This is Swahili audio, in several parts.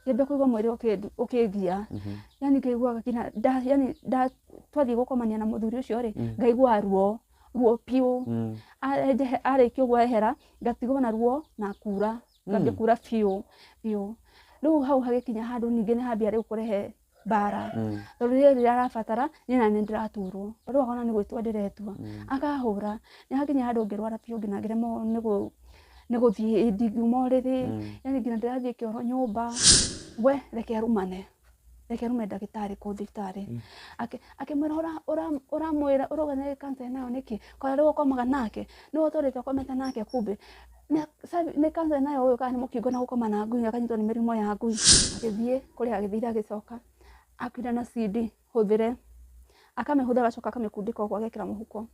ngĩambia kũigua mwĩrĩ ũkĩngia yani ngaiguaga kina yani twathi gũkomania na mũthuri ũcio rĩ ngaigua ruo piu arĩkia ũguo ehera ngatigwo na ruo na kura ngambia kura piu rĩu hau hagĩkinya handũ ningĩ nĩ hambia rĩu kũrehe bara tondũ rĩrĩa arabatara niĩ na nĩ ndĩraturwo rĩu akona nĩ gwĩtua ndĩretua akahũra nĩ hakinya handũ ngĩrwara piu nginya ngĩremwo nĩ gũthiĩ ndingiuma ũrĩrĩ yani nginya ndĩrathiĩ kĩoro nyũmba we reke arumane ndagĩtarĩ kũu thibitarĩ akĩmwĩra ũramwĩra ũrauga nĩ cancer nayo nĩkĩ kora rĩu ũkomaga nake nĩwe ũtũrĩte ũkomete nake kumbe nĩ cancer nayo ũyũ kana nĩ mũkingo na gũkoma na ngui akanyitwo nĩ mĩrimũ ya ngui agĩthiĩ kũrĩa agĩthire agĩcoka akuire na CD hũthĩre akamĩhũthĩra agacoka akamĩkundĩka ũguo agekĩra mũhuko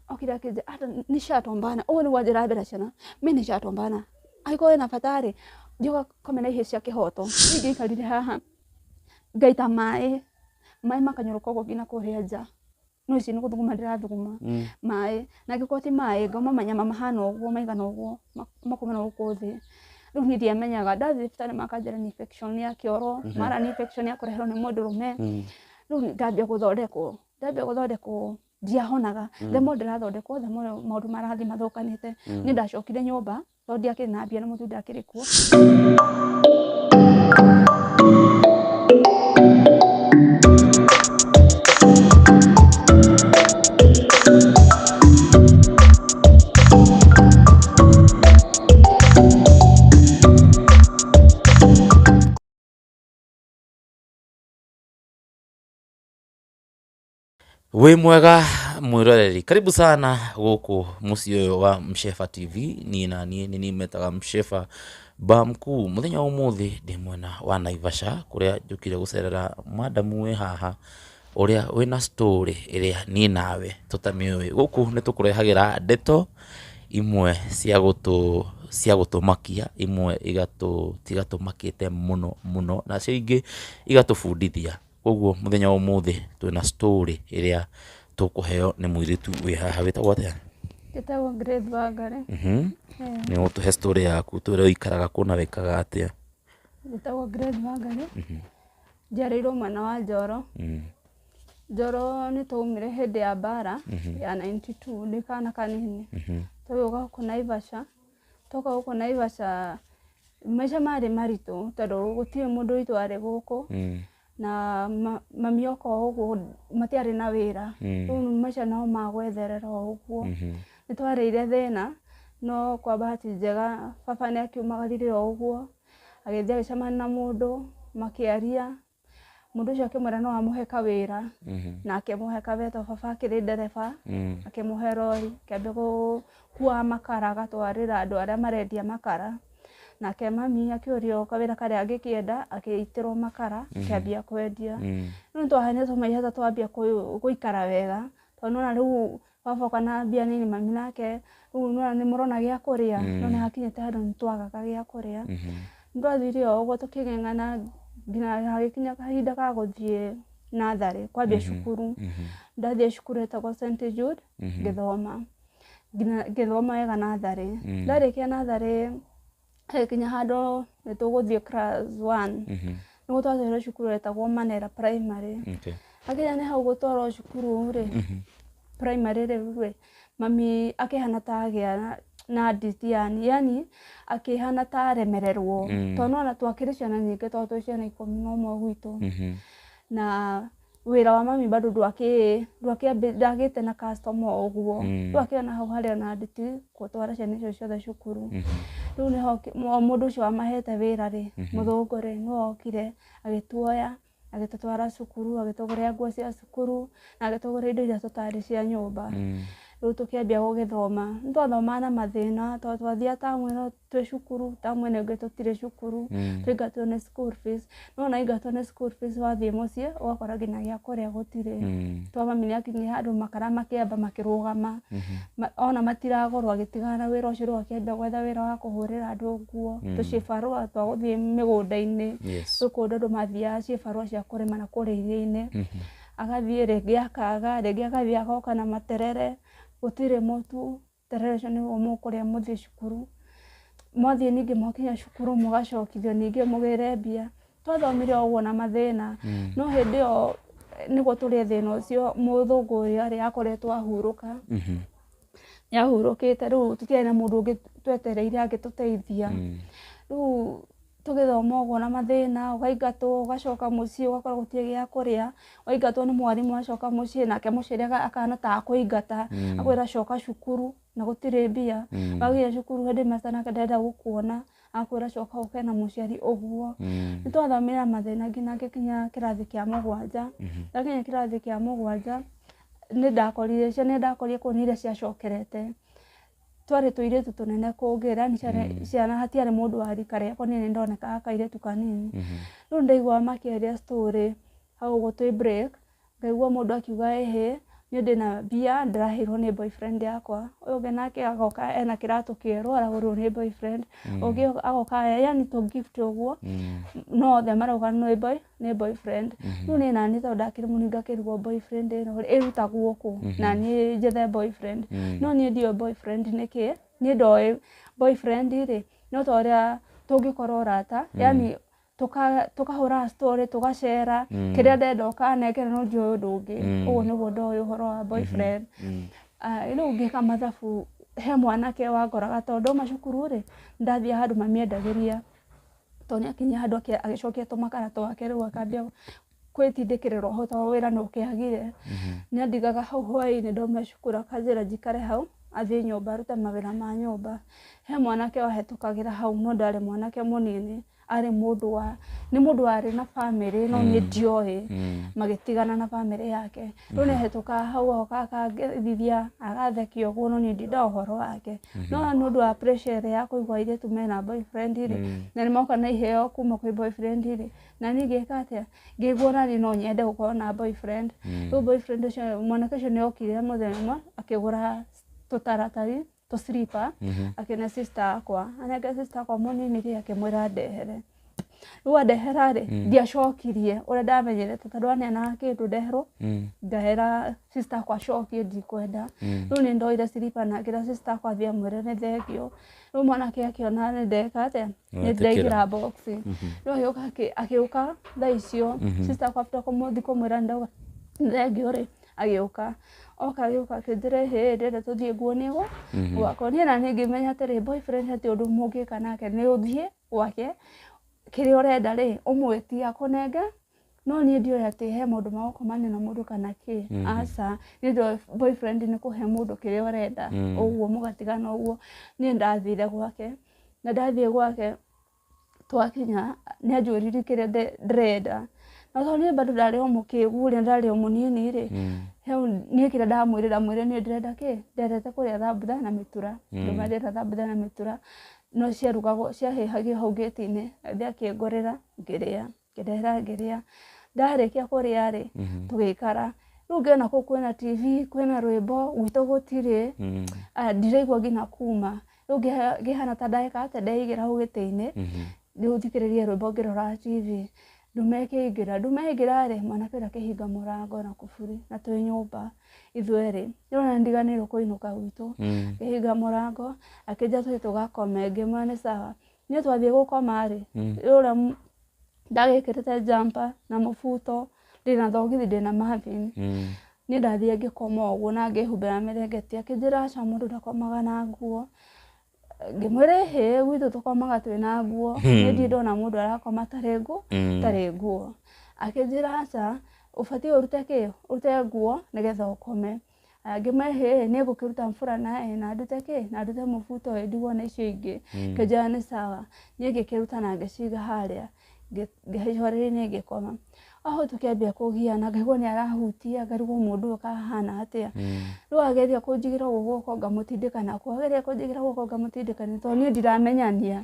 okire akĩnja nishatombana ũguo nĩguo njĩra ciana mimi nishatombana aigũĩ na batari njoka komena ihe cia kĩhoto ingĩikarire haha ngaita maĩ makanyoroka ũguo nginya kũrĩa nja no ici nĩ gũthuguma ndĩrathuguma maĩ na angĩkorwo ti maĩ ngauma manyama mahana ũguo maigana ũguo makumana gũkũ thĩ rĩu niĩ ndiamenyaga ndathiĩ thibitarĩ makanjĩra nĩ infection ya kĩoro mara nĩ infection ya kũreherwo nĩ mũndũrũme rĩu ngambia gũthondekwo ndiahonaga themo ndĩrathondekwo themo maũndũ marathiĩ mathũkanĩte niĩ ndacokire nyũmba tondũ ndiakĩrĩ na mbia na mũthuri ndakĩrĩ kuo Wĩ mwega mwĩroreri, karibu sana gũkũ mũciĩ ũyũ wa Mshefa TV. Niĩ nĩ metaga Mshefa ba mkuu. Mũthenya wa ũmũthĩ ndĩ mwena wa Naivasha kũrĩa njũkire gũcerera madamu wĩ haha ũrĩa wĩna story ĩrĩa niĩ nawe tũtamĩũĩ. Gũkũ nĩ tũkũrehagĩra ndeto imwe cia gũtũmakia, imwe igatũmakĩte mũno na cio ingĩ igatũbundithia. Koguo mũthenya wa ũmũthĩ twĩna story ĩrĩa tũkũheo nĩ mũirĩtu wĩ haha wĩtagwo atĩa? Njĩtagwo Grace Wangari. Nĩ ũtũhe story yaku, twĩre ũikaraga kũ na wĩkaga atĩa? Njĩtagwo Grace Wangari. Njiarĩirwo mwena wa Njoro. Njoro nĩ twaumire hĩndĩ ya mbara ya 92 ndĩ kana kanini. Tũgĩũka gũkũ Naivasha. Twoka gũkũ Naivasha maica marĩ maritũ tondũ gũtirĩ mũndũ witũ arĩ gũkũ. Na mami oko ũguo matiarĩ na wĩra rĩu maica nao magwetherera ũguo nĩ twarĩire thĩna no kwa bahati njega baba nĩ akiumagarire ũguo agĩthiĩ agĩcemania na mũndũ makĩaria mũndũ ũcio akĩmwĩra no amũhe kawĩra na akĩmũhe kawĩra tondũ baba akĩrĩ ndereba akĩmũhe rori akĩambia gũkua makara agatwarĩra andũ arĩa marendia makara. Nake mami akĩũrio kawĩra karĩa angĩkĩenda agĩitĩrwo makara akĩambia kwendia. Rĩu twaheanĩtwo maica twambia gũikara wega tondũ nĩwona rĩu baba oka na mbia nini mami nake rĩu nĩwona nĩ mũrona gĩa kũrĩa no nĩ hakinyĩte handũ nĩ twagaga gĩa kũrĩa. Nĩtwathire o ũguo tũkĩng'eng'ana nginya hagĩkinya kahinda ga gũthiĩ natharĩ kwambia cukuru. Ndathiĩ cukuru ĩtagwo St. Jude ngĩthoma wega natharĩ. Ndarĩkia natharĩ kinya handũ nĩ tũgũthiĩ class 1 nĩguo twatwarĩrwo cukuru ĩtagwo Manera Primary. Hakinya nĩ hau gũtwarwo cukuru rĩ primary rĩ mami akĩhana ta agĩa na nditiani yani akĩhana ta aremererwo tondũ nĩwona twakĩrĩ ciana nyingĩ tondũ twĩ ciana 11 gwitũ na wĩra wa mami bado ndagĩte na customer ũguo twakĩona hau harĩ na nditi gũtwara ciana icio ciothe cukuru. Rĩu nĩho mũndũ ũcio wamahete wĩra rĩ mũthũngũ rĩ nĩwe okire agĩtuoya agĩtũtwara cukuru agĩtũgũrĩra nguo cia cukuru na agĩtũgũrĩra indo iria tũtarĩ cia nyũmba. Rĩu tũkĩambia gũgĩthoma nĩtwathomaga na mathĩna tondũ twathiaga tamu ĩno twĩ cukuru tamu ĩno ĩngĩ tũtirĩ cukuru tũingatwo nĩ school fees no ona aingatwo nĩ school fees wathiĩ mũciĩ ũgakora nginya gĩa kũrĩa gũtirĩ. Twa mami nĩakinyire handũ makara makĩamba makĩrũgama ona matiragũrwo agĩtigana na wĩra ũcio rĩu akĩambia gwetha wĩra wa kũhũrĩra andũ nguo tũcibarũa twa gũthiĩ mĩgũnda-inĩ rĩu kũndũ andũ mathiaga cibarũa cia kũrĩma na kũrĩa iria-inĩ agathiĩ rĩngĩ akaga rĩngĩ agathiĩ agoka na materere gũtirĩ mũtu terere ũcio nĩguo mũkũrĩa mũthiĩ cukuru. Mwathiĩ ningĩ mwakinya cukuru mũgacokithio ningĩ mũgĩre mbia twathomire o na mathina no hindi yo niguo turi thina ucio muthungu uria ri akoretwo ahuruka yahurukite riu tutiari na mundu ungi twetereire agituteithia riu tugithoma uguo na mathina ugaingatwo ugacoka mucii ugakora gutire gia kuria waingatwo ni mwarimu acoka mucii nake muciari akana ta akuingata akwira coka cukuru na gutire mbia wagia cukuru headmaster nake ndenda gukuona akwira coka uke na muciari uguo nitwathomera mathina nginya ngikinya kirathi kia mugwanja ndakinya kirathi kia mugwanja nindakorire kuonire ciacokerete twari tuiretu tunene kugira ni ciana hatiari mundu wari kare ko ni ndoneka akairetu kanini riu ndaigua makiaria story hau gutwi break ngaigua mundu akiuga ehe ni ndina bia ndirahirwo ni boyfriend yakwa uyu nake agoka ena kiratu kieru aragurwo ni boyfriend ugi agoka yani to gift uguo no the marauga ni boyfriend riu ni nani to ndakire muninga kirwo boyfriend ino iruta guku na ni jethe boyfriend no ni ndio boyfriend niki ni ndoi boyfriend ri no toria tungikorwo rata yani tukahura story tugashare kiria ndenda ukanekera no ndio ndungi uguo niguo ndoi uhoro wa boyfriend ino ngika mathabu he mwanake wagoraga tondu macukuru ri ndathia handu mamiendagiria toni akinya handu agicokia tumakara twake riu akambia kwitindikirira uhoto wira no kiagire ni andigaga hau hwai-ini ndoma cukuru akanjira njikare hau athie nyumba arute mawira ma nyumba he mwanake wahetukagira hau no ndari mwanake munini ari mundu ari na family no ni ndioi magitigana na family yake riu ni hetuka hau akagithia agathekio uguo no ni ndinda uhoro wake no nundu wa pressure ya kuigwa ire tumena boyfriend ri na ni moka na iheo kuma kwi boyfriend ri na ni ngeka atia ngigwa nani no nyende gukorwo na boyfriend riu boyfriend ucio mwanake ucio ni okire muthenya akigura tutaratari to slipper akina sister akwa anega sister akwa munini ri akimwira ndehere riu andehera ri ndiacokirie uria ndamenyerete tondu anena kindu ndeherwo ngahera sister akwa acokie ndikwenda riu ni ndoire slipper na ngira sister akwa athie amwire ni thengio riu mwanake akiona ni ndeka atia ni ndaigira box riu agiuka thaa icio sister akwa after kumuthi kumwira ndauga thengio ri agiuka agiuka akinjira he ndenda tuthie nguonigo gwakwa ni na ngimenya atiri boyfriend ati undu mungika nake ni uthie gwake kiria urenda ri umwiti akunenge no ni ndio ati he mundu magokomania na mundu kana ki asa ni ndio boyfriend ni kuhe mundu kiria urenda uguo mugatigana uguo ni ndathire gwake na ndathie gwake twakinya ni anjuriri kiria ndrenda na thoni bado ndari o mukigu ri ndari o munini ri heu ni kiria ndamwirira mwire ni ndrenda ki nderete kuria thambutha na mitura ndumarira thambutha na mitura no ciarugagwo ciahihagio hau gate-ini athie akingorera ngiria ngiria ndarikia kuria ri tugikara riu ngiona kuu kwina TV kwina rwimbo gwitu gutiri ndiraigua nginya kuma riu ngihana ta ndagika ate ndaigira hau giti-ini riu thikiririe rwimbo ngirora TV ndumekingira ri mwanake akihinga murango na kufuri na twi nyumba ithueri rona ndiganirwo kuinuka gwitu akihinga murango akija tugakome ngimwe ni sawa ni twathie gukoma ri rora ndagikirite jumper na mubuto ndina thogithi ndina mavin ni ndathie ngikoma uguo na ngihumbira mirengeti akinjira aca mundu ndakomaga na nguo ngimwire he gwitu tukomaga twina nguo ni ndona mundu arakoma tari nguo akinjira aca ubatie urute nguo nigetha ukome ngimwire he ni gukiruta mfura nae na ndute mubuto ndigwo na icio ingi kinjira ni sawa ni ngikiruta na ngiciga haria ngihoreri ngikoma aho tukiambia kugiana ngaigua ni arahutia ngarigwo mundu ukahana atia riu ageria kunjigira guoko ngamutindikana ageria kunjigira guoko ngamutindikana to ni ndiramenyania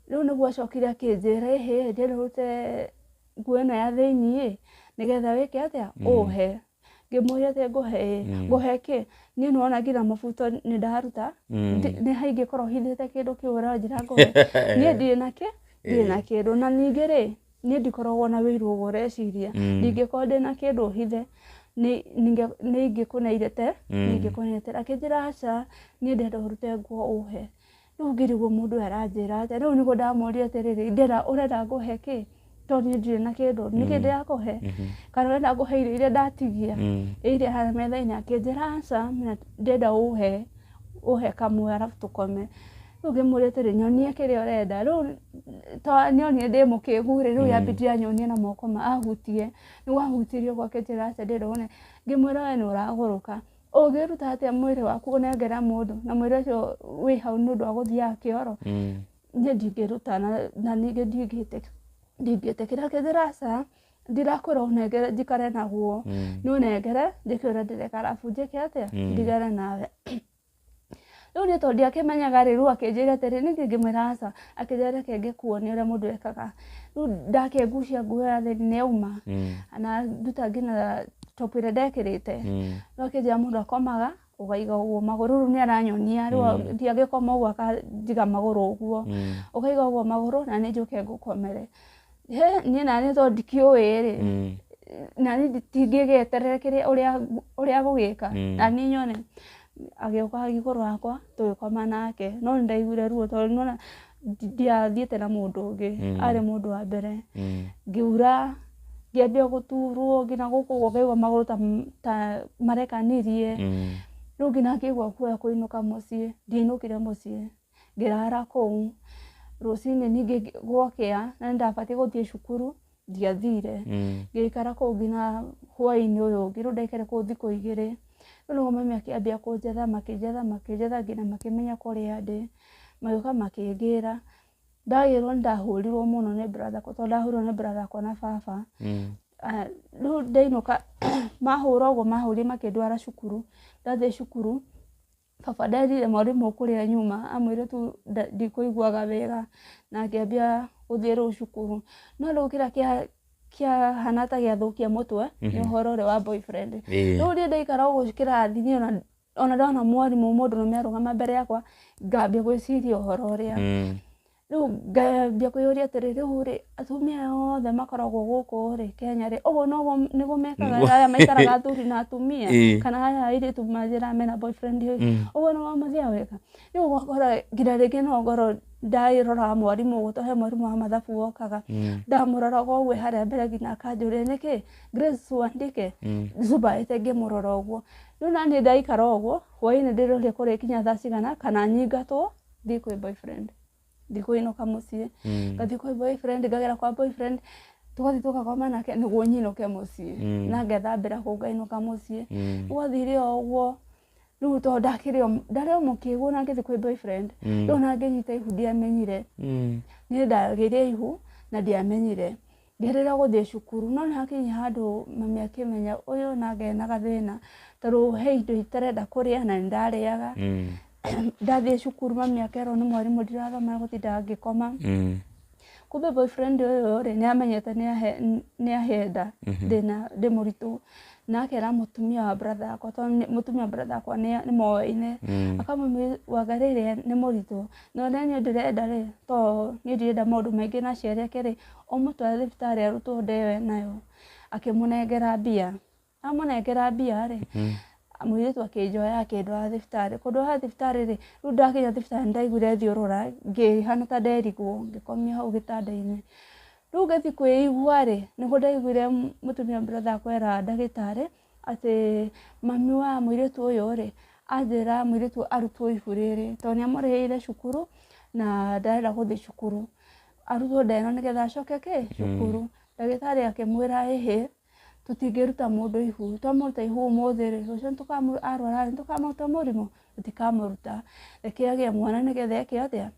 riu niguo acokire akinjira he ndirute nguo ino ya thiini nigetha wike atia uhe ngimuria ati nguhe ki ni nona ngira mabuto ni ndaruta ni haingi korwo hithite kindu kiura njira nguhe ni ndina kindu na ningi ri ni ndikoragwo na wiru ugureciria ndingikorwo ndina kindu hithe ningikuneirete akinjira aca ni ndenda urute nguo uhe riu ngirigwo mundu aranjira atia riu niguo ndamuria atiriri urenda nguhe ki toni ndire na kindu ni kindi ya kuhe kana wenda kuhe iria ndatigia iria hara metha-ini akinjira aca ndenda uhe kamwe arafu tukome riu ngimurite ri nyonie kiria urenda riu to nyonie ndi mukigu ri riu yambiti anyonie na moko ahutie ni wahutirio gwake njira aca ndenda one ngimwira we ni uraguruka ugiruta atia mwiri waku unengera mundu na mwiri ucio wi hau ni undu wa guthia kioro ni ndingiruta na ningi ndingite kiria kinjira aca ndirakwira unengere njikare naguo ni unengere ndikwira ndireka arafu njike atia ndigare nawe riu ni to ndiakimenyaga riu akinjira atiri ningi ngimwira aca akinjira reke ngikuonie uria mundu ekaga riu ndakengucia nguo ya thini neuma na nduta ngina top iria ndekirite no akinjira mundu akomaga ukaiga uguo maguru riu ni aranyonia riu ndiagikoma uguo akanjiga maguru uguo ukaiga uguo maguru na ni njuke ngukomere ni nani to ndikiui ri nani ndingigeterera kiria uria gugika na ni nyone agioka iguru akwa tugikoma nake no ndaiguire ruo tondu nona ndiathiite na mundu ungi ari mundu wa mbere ngiura ngiambia guturwo ngina guku gukaigua maguru ta marekanirie riu ngina ngigua kuoya kuinuka mucii ndiinukire mucii ngirara kuu rucini ningi gwokia na ndabatie guthie cukuru ndiathire ngikara kuu ngina hwaini uyu ungi riu ndaikare kuu thiku 2 riu mami akiambia kunjetha makinjetha ngina makimenya kuria ndi magioka makingira ndagirwo ndahurirwo muno ni brother ko ndahurirwo ni brother ko na baba riu ndainuka mahura uguo mahuri makindwara cukuru ndathie cukuru baba nderire mwarimu kuria nyuma amwire tu ndikuiguaga wega na akiambia guthie riu cukuru no riu kia hanata giathukia mutwe ni uhoro uri wa boyfriend riu ri ndaikara uguo kirathi ona ndona mwarimu mundu no miarugama mbere yakwa ngambia gwiciria uhoro uria riu ngambia kuyuria atiri riu ri atumia othe makoragwo guku ri Kenya ri uguo no niguo mekaga aya maikaraga athuri na atumia kana aya airitu majira mena boyfriend uguo no mathia wega riu gwakora ngira ringi no ngoro ndairora mwarimu gutohe mwarimu wa mathabu wokaga ndamurora gwe haria mbere ngina akanjuria niki Grace wandike zuba itenge murora uguo riu nani ndaikara uguo hwaini ndiroria kurikinya thaa cigana kana nyingatwo thi kwi boyfriend ndikuinuka mucii ngathi kwi boyfriend ngagera kwa boyfriend tugathi tukakoma nake niguo nyinuke mucii na ngethambira kuu ngainuka mucii gwathire uguo riu to ndario mukigu na ngithi kwi boyfriend riu na nginyita ihu ndiamenyire ni ndagiire ihu na ndiamenyire ngerera guthie cukuru no nakinya handu mami akimenya uyu nage na gathina tondu he indo itarenda kuria na ndariaga ndathie cukuru mami akerwo ni mwarimu ndirathoma gutinda ngikoma kumbe boyfriend uyu ri ni amenyete ni ahenda ndi muritu na akera mutumia wa brother akwa tondu mutumia wa brother akwa ni moine akamwira wagarire ni muritu no ni ndirenda ri to ni ndirenda maundu maingi na ciari ake ri umutware thibitari arutwo ndewe nayo akimunengera mbia amunengera mbia ri amwiritu akinjoya akindwara thibitari kundwara thibitari ri riu ndakinya thibitari ndaiguire thiurura ngihana ta nderigwo ngikomia hau gitanda-ini riu ngithi kwĩigua ri niguo ndaiguire mutumia brother akwera ndagitari ati mami wa mwiritu uyu ri anjira mwiritu arutwo ihu riri tondu niamurihiire cukuru na ndarenda guthie cukuru arutwo ndeno nigetha acoke cukuru ndagitari akimwira ihi tutingiruta mundu ihu twamuruta ihu umuthi ri rucio arwara tukamuruta murimu tutikamuruta reke agie mwana nigetha eke atia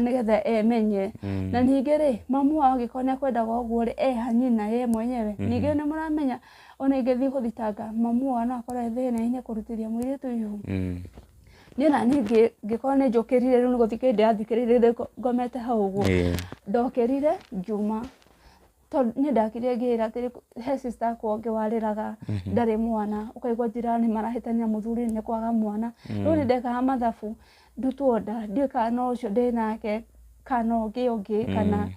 nigetha emenye na ningi ri mamu wao agikona kwendaga uguo ri hanyina ye mwenyewe ningi ni muramenya ona ingithi kuthitanga mamu wao no akore thina-ini kurutiria mwiritu ihu ni na ningi ngikona njukirire riu niguthike ndiathikirire ngomete hau uguo ndokerire njuma tondu ni ndakire ngira atiri he sister akwa ngiwariraga ndari mwana ukaigua jirani marahitania muthuri ni kwaga mwana riu ni ndekaga mathabu ndutwo nda ndika no ucio ndinake kana ungi kana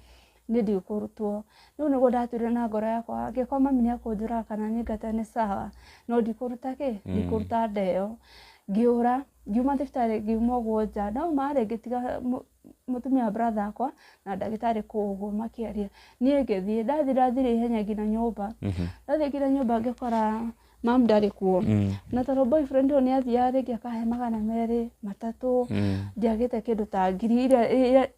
ni ndikurutwo riu niguo ndatuire na ngoro yakwa ngikoma mami niakunjuraga kana ningate ni sawa no ndikuruta ndikuruta ndeo ngiura ngiuma thibitari ngiuma uguo nja ndauma ri ngitiga mutumia brother akwa na ndagitari kuguo makiaria nie ngithie ndathire ihenya ngina nyumba ndathie ngina nyumba ngikora mam ndari kuo na toro boyfriend ni athia rigi akahe 200 3 ndiagite kindu ta ngiri iria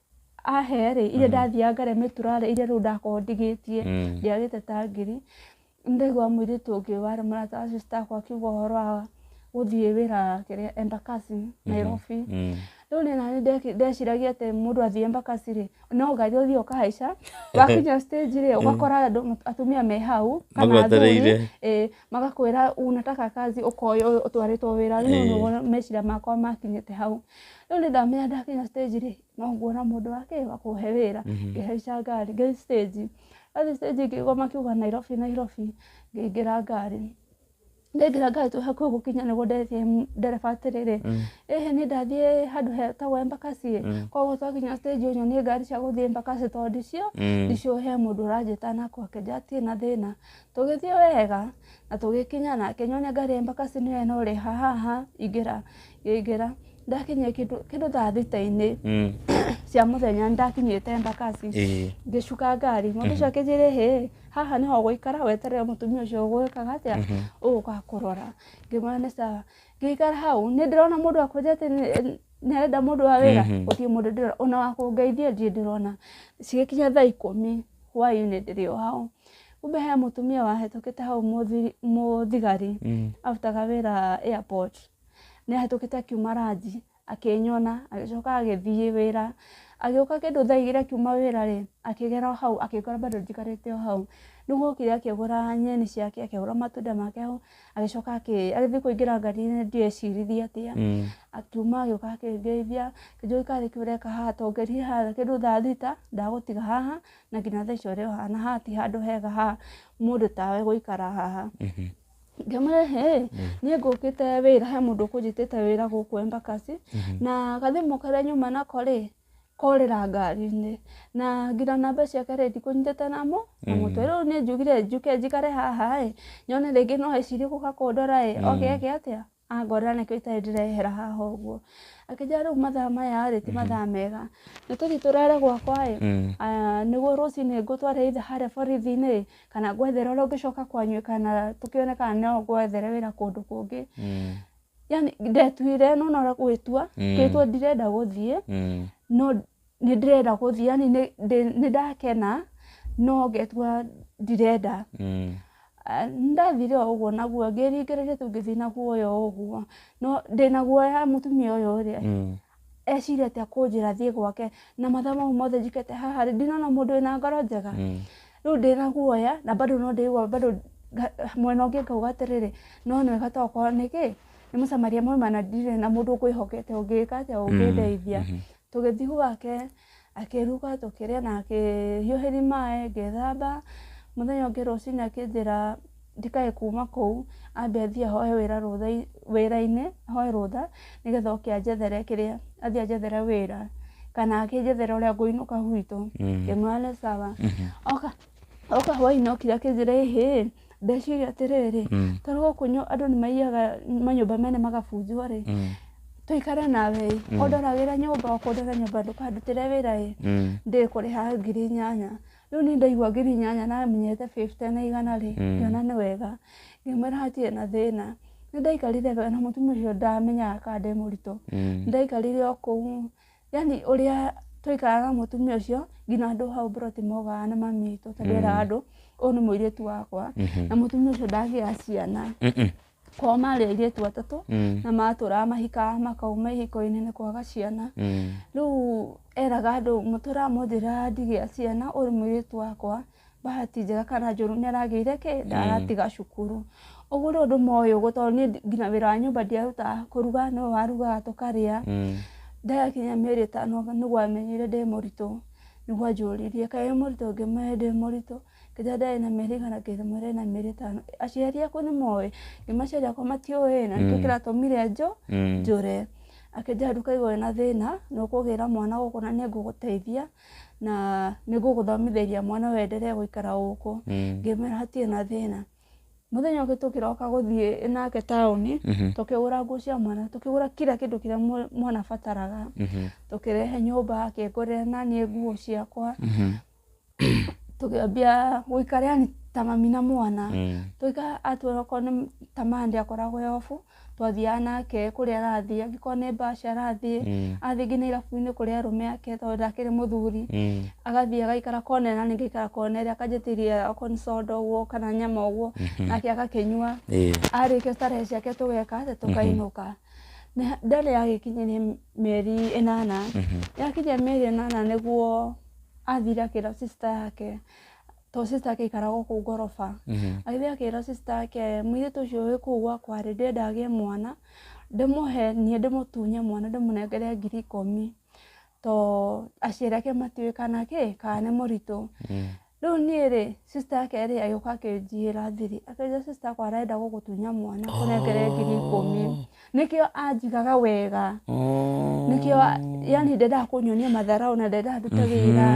ahere ile ndathia ngare miturare ile ru ndakondigitie ndiagite ta ngiri ndegwa mwiri tungi wari murata sister kwa kiugo horo wa guthie wira kiria Embakasi Nairobi riu ni nani ndeciragia ati mundu athie Embakasi ri no ngari uthie ukahaica wakinya stage ri ugakora atumia me hau kana athuri magakwira unataka kazi ukoyo utwaritwo wira riu meciria makwa makinyite hau riu ni ndamenya ndakinya stage ri no nguona mundu wake wakuhe wira ngihaica ngari ngi stage athi stage ngigoma kiuga Nairobi ngingira ngari ndegira ngari tu hakuhi gukinya niguo ndethie ndereba atiriri ni ndathie handu hetagwo Embakasi koguo twakinya stage onyo ni ngari cia guthie Embakasi tondu cio he mundu uranjita nakwa akenjatie na thina tugithie wega na tugikinya na kenyonia ngari Embakasi ni eno uri haha ingira ndakinya kindu thaa thita-ini cia muthenya ndakinyite Embakasi ngicuka ngari mundu cio akijire haha niho guikara weterere mutumia ucio gwikaga atia uguka kurora ngimane sawa ngikara hau ni ndirona mundu akujete nenda mundu wa wira utie mundu ndirona ona wakungeithia ndirona cigikinya thaa 10 hwaini ndirio hau kumbe he mutumia wahetukite hau muthigari afutaga wira airport ni ahetukite akiuma ranji akinyona agicoka agithie wira agioka kindu thaa 2 akiuma wira ri akigera hau akikora bado njikarite hau nugo kire akigura nyeni ciake akigura matunda make hau agicoka agithie kuingira ngari-ini ndiecirithia atia akiuma agioka akingeithia kijoka ri kiureka haha tongerie haha kindu thaa thita ndagutiga haha na ngina thaa icio ri hana hati handu hega ha mundu tawe guikara haha ngimare ni ngukite wira he mundu kunjitite wira guku Embakasi na kathimu karia nyuma nako ri korera ngari-ini na ngira namba ciake ri ndikunyitite namo na mutwe riu ni njugire njuke njikare haha nyone ringi no ecirie guka kundora oke atia angorera nikio itai ndirehera haha uguo akija riu mathaa maya ri ti mathaa mega ni tuthi turare gwakwa niguo rucini ngutware ithe haria borithi-ini kana ngwethere uria ungicoka kwanyu kana tukione kana no ngwethere wira kundu kungi yani ndetuire no nora gwitua kitwa ndirenda guthie no ni ndirenda guthie yani ni ndakena no ngetua ndirenda ndathire uguo naguo ngiringiririe tungithii naguo yo uguo no ndina guoya mutumia uyu ri eciria atia kunjira thie gwake na mathaa mau mothe njikete haha ndinona mundu wina ngoro njega riu ndina guoya na bado no ndigua bado mwena ungi ngauga atiriri no niwega tokorwo niki ni mucamaria mwe mana ndire na mundu kwihokete ungika atia ungindeithia tugithii gwake akiruga tukiria na akihiuhiri mai ngithamba muthenya ungi rucini akinjira ndikae kuma kuu ambe athie hoe wira-ini hoe rutha nigetha oke anjethere kiria athie anjethere wira kana akinjethere uria nguinuka gwitu ngimwira sawa oka hwaini okire akinjira ndeciria atiriri tari guku andu ni maiyaga manyumba mene magabunjwo ri tuikare nawe kundoragire nyumba okundora nyumba ndukandutire wira ndikuriha 8,000 riu ni ndaigua 8,000 na menyete 50 na 100 ri ngiona ni wega ngimwira hatie na thina ni ndaikarire na mutumia ucio ndamenya kande murito ndaikarire okuu yani uria tuikara na mutumia ucio ngina andu hau broti moga na mami to tabera andu onu muiritu wakwa na mutumia ucio ndagia ciana kwa mari airitu atatu na matura mahika makauma ihiko-ini ni kwaga ciana riu eraga andu mutura muthira ndigia ciana uri muiritu wakwa bahati njega kana njuru ni arageire ki ndaratiga cukuru uguo ri undu moyo guto ni ngina wira wa nyumba ndiaruta kuruga no waruga tukaria ndakinya mieri 5 niguo amenyire ndi muritu niguo anjuririe kae muritu ngimwira ndi muritu kija ndari na mieri 6 ngimwira na mieri 5 aciari aku ni moe ngimaciari akwa matiui na nikio kiratumire njure akija ndukaigwa na thina no kugira mwana guku na ni nguguteithia na ni nguguthomithiria mwana wenderee guikara guku ngimwira hatie na thina muthenya ũngĩ tũkĩroka gũthiĩ nake taũni tũkĩgũra nguo cia mwana tũkĩgũra kila kĩndũ kĩrĩa mwana bataraga tũkĩrehe nyũmba akĩngũrĩra naniĩ nguo ciakwa tũkĩambia gũikara yani ta mami na mwana tũika atuokorwo nĩ ta Monday akoragwo off twathiaga nake kũrĩa arathiĩ angĩkorwo nĩ mbaci arathiĩ athiĩ nginya irabu-inĩ kũrĩa arũme ake tondũ ndakĩrĩ mũthuri agathiĩ agaikara kona na ningĩ aikara kona ĩrĩa akanjĩtĩria okorwo nĩ soda ũguo kana nyama ũguo nake agakĩnyua arĩkia starehe ciake tũgeka atĩ tũkainũka ndarĩ agĩkinyĩria mĩeri 8 yakinyia mĩeri 8 nĩguo athire akĩra sister yake to sister yake ikaraga gũkũ ngoroba agĩthiĩ akĩra sister yake mũirĩtu ũcio wĩ kũu gwakwa ndĩrenda agĩe mwana ndĩmũhe niĩ ndĩmũtunye mwana ndĩmũnengere 10,000 to aciari ake matiũĩ kana nĩ mũritũ rĩu niĩ rĩ sister yake rĩ agĩũka akĩnjĩra thiri akĩnjĩra sister yakwa arenda gũgũtunya mwana kũnengere 10,000 nĩkĩo anjigaga wega nĩkĩo yani ndendaga kũnyonia matharaũ na ndendaga ndute wĩra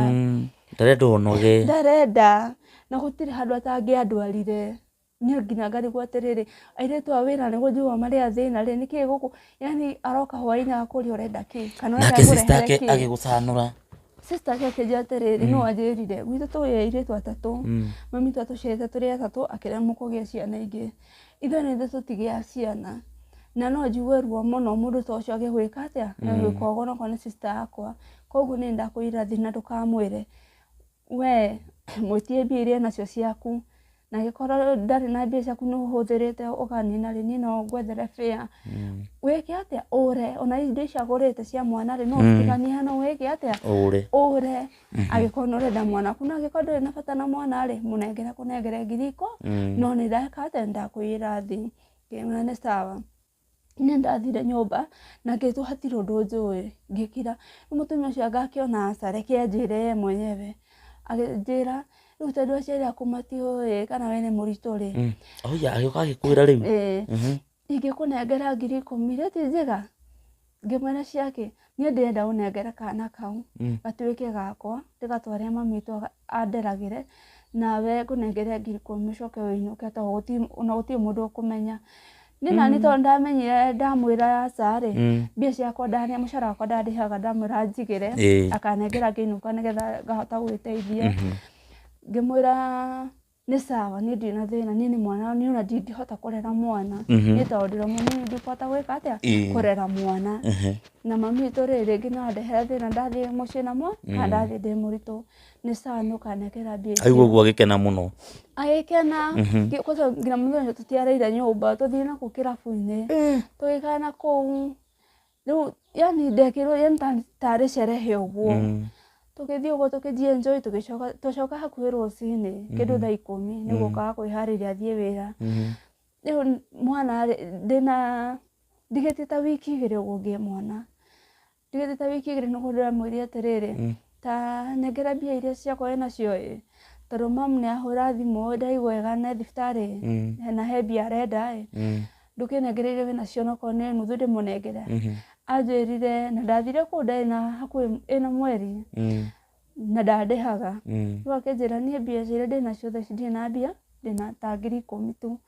ndarenda ũnoge ndarenda na gũtirĩ handũ atangĩandwarire niĩ nginya ngarigwo atĩrĩrĩ airĩtu a wĩra nĩ gũnjigua marĩ athĩna rĩ nĩkĩĩ gũkũ yani aroka hwainĩ agakũria ũrenda kĩ kana ũrenda kũrehere kĩ agĩgũcanũra sister yake akĩnjĩra atĩrĩrĩ no anjĩrire gwitũ tũrĩ airĩtu atatũ mami twatũ tũciarĩte tũrĩ atatũ akĩremwo kũgĩa ciana ingĩ ithuĩ nĩ ithuĩ tũtigĩa ciana na no njigue ruo mũno mũndũ ta ũcio agĩgwĩka atĩa agĩgwĩka ũguo okorwo nĩ sister yakwa koguo nĩ ndakwĩra thiĩ na ndũkamwĩre we mwĩtie mbia iria nacio ciaku na angĩkorwo ndarĩ na mbia ciaku nĩ ũhũthĩrĩte ũkanina rĩ niĩ no ngwethere fare wĩke atĩa ũre ona indo icio agũrĩte cia mwana rĩ no ũtiganie hano wĩke atĩa ũre angĩkorwo nĩ ũrenda mwana waku na angĩkorwo ndũrĩ na bata na mwana rĩ mũnengere kũnengere 10,000 no nĩ ndeka atĩa ndakwĩra thiĩ ngĩmwĩra nĩ sawa nĩ ndathire nyũmba na ngĩtwo hatirĩ ũndũ njũĩ ngĩkira mũtumia ũcio ngakĩona aca reke anjĩre ye mwenyewe agĩnjĩra rĩu tondũ aciari aku matiũĩ kana we nĩ mũritũ rĩ agĩũka agĩkwĩra rĩu ingĩkũnengera 10,000 rĩ ti njĩga ngĩmwĩra ciake niĩ ndĩrenda ũnengere kana kau gatuĩke gakwa ndĩgatware mami witũ anderagĩre nawe ngũnengere 10,000 ũcoke ũinũke tondũ ona gũtirĩ mũndũ ũkũmenya nĩ nani tondũ ndamenyire ndamwĩra aca rĩ mbia ciakwa mũcara wakwa ndarĩhaga ndamwĩra njigĩre akanengera ngĩinũka nĩgetha ngahota gwĩteithia ngĩmwĩra nĩ sawa niĩ ndirĩ na thĩna niĩ nĩ mwana niĩ ona ndingĩhota kũrera mwana niĩ tondũ ndĩrĩ mũnini ndikũhota gwĩka atĩa kũrera mwana na mami witũ rĩngĩ no andehere thĩna ndathiĩ mũciĩ namo kana ndathiĩ ndĩ mũritũ nĩ sawa nĩ ũkanengera mbia aigua ũguo agĩkena mũno agĩkena nginya mũthenya tũtiarĩire nyũmba tũthiĩ nakũu kĩrabu-inĩ tũgĩikara nakũu rĩu yani ndekĩrwo yani tarĩ sherehe ũguo tũgĩthiĩ ũguo tũkĩjienjoy tũcoka hakuhĩ rũcinĩ kĩndũ thaa 10 nĩ gũkaga kwĩharĩria athiĩ wĩra rĩu mwana ndigĩtie ta wiki 2 ũguo ngĩe mwana ndigĩtie ta wiki 2 nĩguo ndĩramwĩrire atĩrĩrĩ ta nengera mbia iria ciakwa wĩnacio tondũ mamu nĩ ahũra thimũ ndaigua wega nĩ thibitarĩ na he mbia arenda ndũkĩnengereire wĩnacio nokorwo nĩ nuthu ndĩmũnengere anjĩrire na ndathire kũu ndarĩ na hakuhĩ ĩna mweri na ndandĩhaga rĩu akĩnjĩra niĩ mbia ciria ndĩnacio thaa ici ndirĩ na mbia ndĩna ta 10,000 tu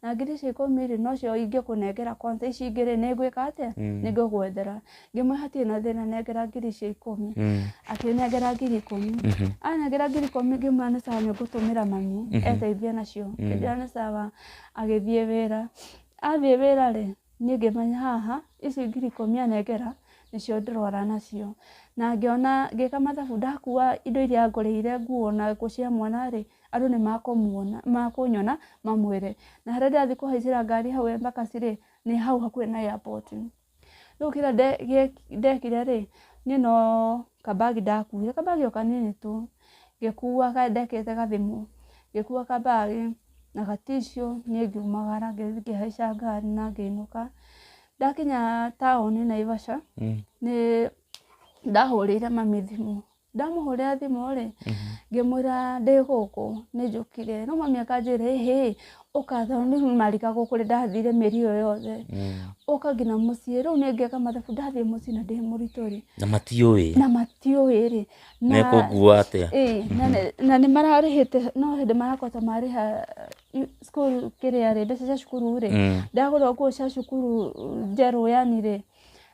na 10,000 rĩ nocio ingĩkũnengera kwanza ici ingĩ rĩ nĩ ngwĩka atĩa nĩ ngũgwethera ngĩmwĩra hatirĩ na thĩna nengera 10,000 akĩnengera 10,000 anengera 10,000 ngĩmwĩra nĩ sawa nĩ ngũtũmĩra mami eteithie nacio ngĩnjĩra nĩ sawa agĩthiĩ wĩra athiĩ wĩra rĩ niĩ ngĩmenya haha ici 10,000 anengera nĩcio ndĩrora nacio na ngĩona ngĩka mathabu ndakua indo iria ngũrĩire nguo na nguo cia mwana rĩ andũ nĩ makũnyona mamwĩre na harĩa ndĩrathiĩ kũhaicĩra ngari hau Embakasi rĩ nĩ hau hakuhĩ na airport rĩu kĩrĩa ndekire rĩ niĩ no kabagi ndakuire kabagi o kanini tu ngĩkua ndekĩte gathimũ ngĩkua kabagi na gaticũ niĩ ngiumagara ngĩhaica ngari na ngĩinũka ndakinya taũni Naivasha nĩ ndahũrĩire mami thimũ ndamuhurira thimu ri ngimwira ndi guku ni njukire no mami akanjira he ukatha ni marika gukuri ndathire miri yo yothe ukagina mucii riu ni ngeka mathabu ndathie mucii na ndi murituri na matiui ri na kugua atia na ni mararihite no hindi marakota mariha school kiria ri mbeca cia cukuru ri ndagura nguo cia cukuru njeru yani ri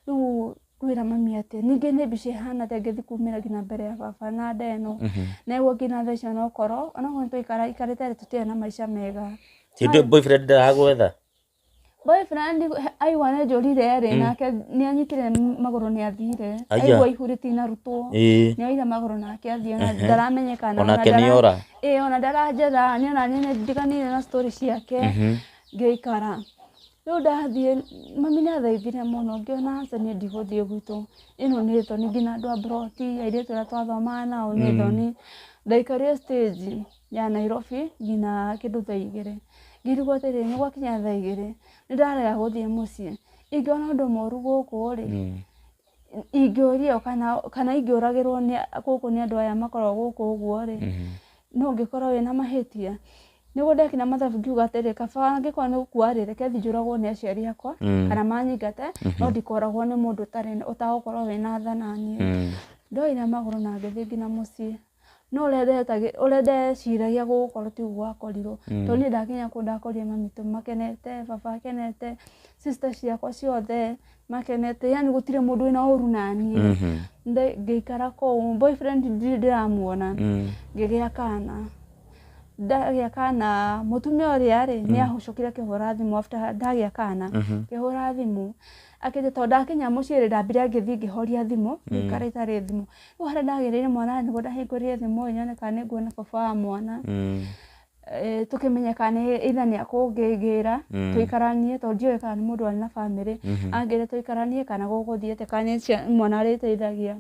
riu kwira mami ati ningi ni bici hana ta ngithi kumira ngina mbere ya baba na ndeno na iguo ngina thaicio no koro ona gwe ikarite tutie na maisha mega tindu boyfriend ndagwetha boyfriend aigua ne njurire ri nake ni anyitire maguru ni athire aigua ihuriti na rutwo ni aira maguru nake athie na ndaramenyekana onake ni ora ona ndaranjera ni ona ni ndiganire na story ciake ngeikara riu ndathie mami ni athaithire muno ngiona aca ni ndiguthie gwitu ino ni thoni ngina andu a broti airitu aria twathomaga nao ni thoni ndaikaria stage ya Nairobi ngina kindu thaa 2 ngirigwo atiri ni gwakinya thaa 2 ni ndarega guthie mucii ingiona undu moru guku ri ingioria kana ingiuragirwo ni guku ni andu aya makorwo guku uguo ri no ngikorwo wina mahitia niguo ndekina mathabu ngiuga atiri kaba ngikorwo ni gukua ri reke thi njuragwo ni aciari akwa kana manyingate no ndikoragwo ni mundu utagukorwo wina thanani ndoire maguru na ngithie ngina mucii no urende ciragia gukorwo ti gwakorirwo to ni ndakinya ku ndakoria mami tu makenete baba akenete sister ciakwa ciothe makenete yani gutire mundu wina uru nani ngeikara ko boyfriend ndiramuona ngigia kana ndagia kana mutumia uria ri ni ahucukire kihura thimu after ndagia kana kihura thimu akije to ndakinya mucii ri ndambire ngithi ngihoria thimu ikara itari thimu no hara ndagirire mwana ni ndahinguririe thimu nyone kana nguona baba wa mwana tukimenyekana itha ni akungingira tuikaranie to ndiwe kana ni mundu ari na family angire tuikaranie kana guguthiete kana mwana ariteithagia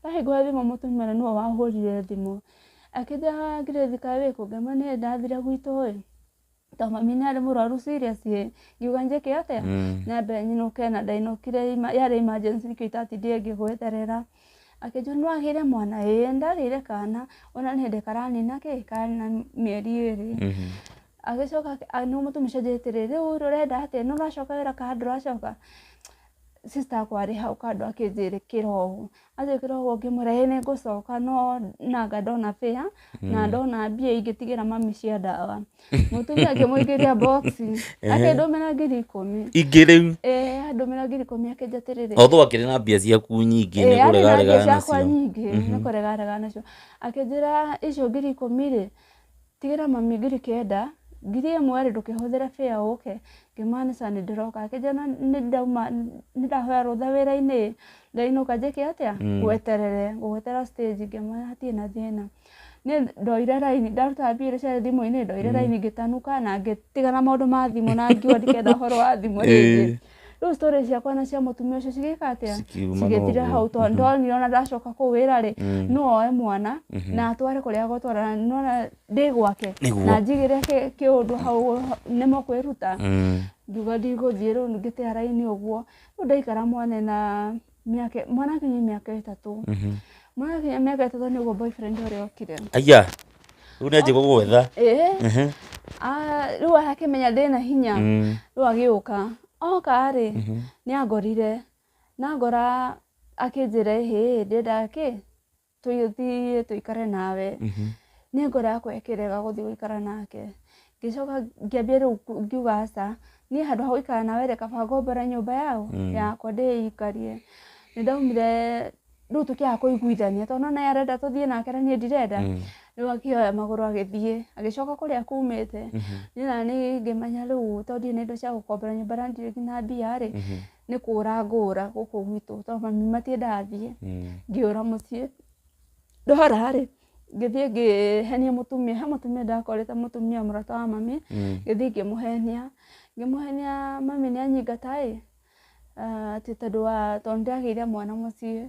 ndahingura thimu mutumia no wahurire thimu akija ngire kawe kugema ni ndathire gwitu to mami ni ari murwaru serious ngiuga njeke atia na mbe nyinuke na ndainukire yari emergency kitati ndie ngigweterera akijua no agire mwana ndarire kana ona ni ndekarani nake kana mieri 2 agicoka no mutumisha jetere riu urenda atia no racoka wira kandu racoka sister akwa ari hau kandu akijire kiroho aje kiroho ngimura ni ngucoka no naga ndona fare na ndona mbia ingitigira mami cia ndawa mutumia ngimuigiria box akindumira 10,000 igiriu andumira 10,000 akinjatirire otho akiri na mbia ciaku nyingi ni kuregarega nacio ni kuregarega nacio akinjira icio 10,000 ri tigira mami 9,000 1,000 ri ndukihuthira fare uke ngimaanisha ni ndiroka akijana ni ndauma ni ndahoya rutha wira-ini ndainuka njike atia gweterera stage ngimana hatie na thina ni ndoire raini ndaruta mbia cia thimu-ini ndoire raini ngitanuka na ngitigana maundu ma thimu na ngiwa ndikenda horo wa thimu ringi riu story ciakwa na cia mutumia ucio cigika atia cigithire hau to ndonire ona ndacoka ku wira ri no oe mwana na atware kuria gutwara nona ndi gwake na njigire kiundu hau nimo kwiruta ngiuga ndigũthiĩ rĩu ngĩtĩa raini ũguo rĩu ndaikara mwana na mwana kinya miaka 3 mwana kinya miaka 3 nĩguo boyfriend ũrĩa okire aya rĩu nĩ njĩgũ gwetha rĩu akĩmenya ndĩna hinya rĩu agĩũka oka rĩ nĩ angorire na ngora akĩnjĩra hĩ ndĩrenda kĩ tũthiĩ tũikare nawe nĩ ngora kwekĩrega gũthiĩ gũikara nake ngĩcoka ngĩambia rĩu ngiuga aca ni handu ha guikara nawe reka ngombora nyumba yao yakwa ndiikarie ni ndaumire riu tukiaga kuiguithania to nona yarenda tuthie nake na nie ndirenda riu akioya maguru agithie agicoka kuria kumite ni nani ngimenya riu to ndie ni indo cia gukombora nyumba na ndire ngina mbia ri ni kura ngura guku gwitu to mami matiendaga thie ngiura mucii ndora ri ngithie ngihenia mutumia ndakorete mutumia murata wa mami ngithie ngimuhenia mami ni anyingata ati tondu ndiagire mwana mucii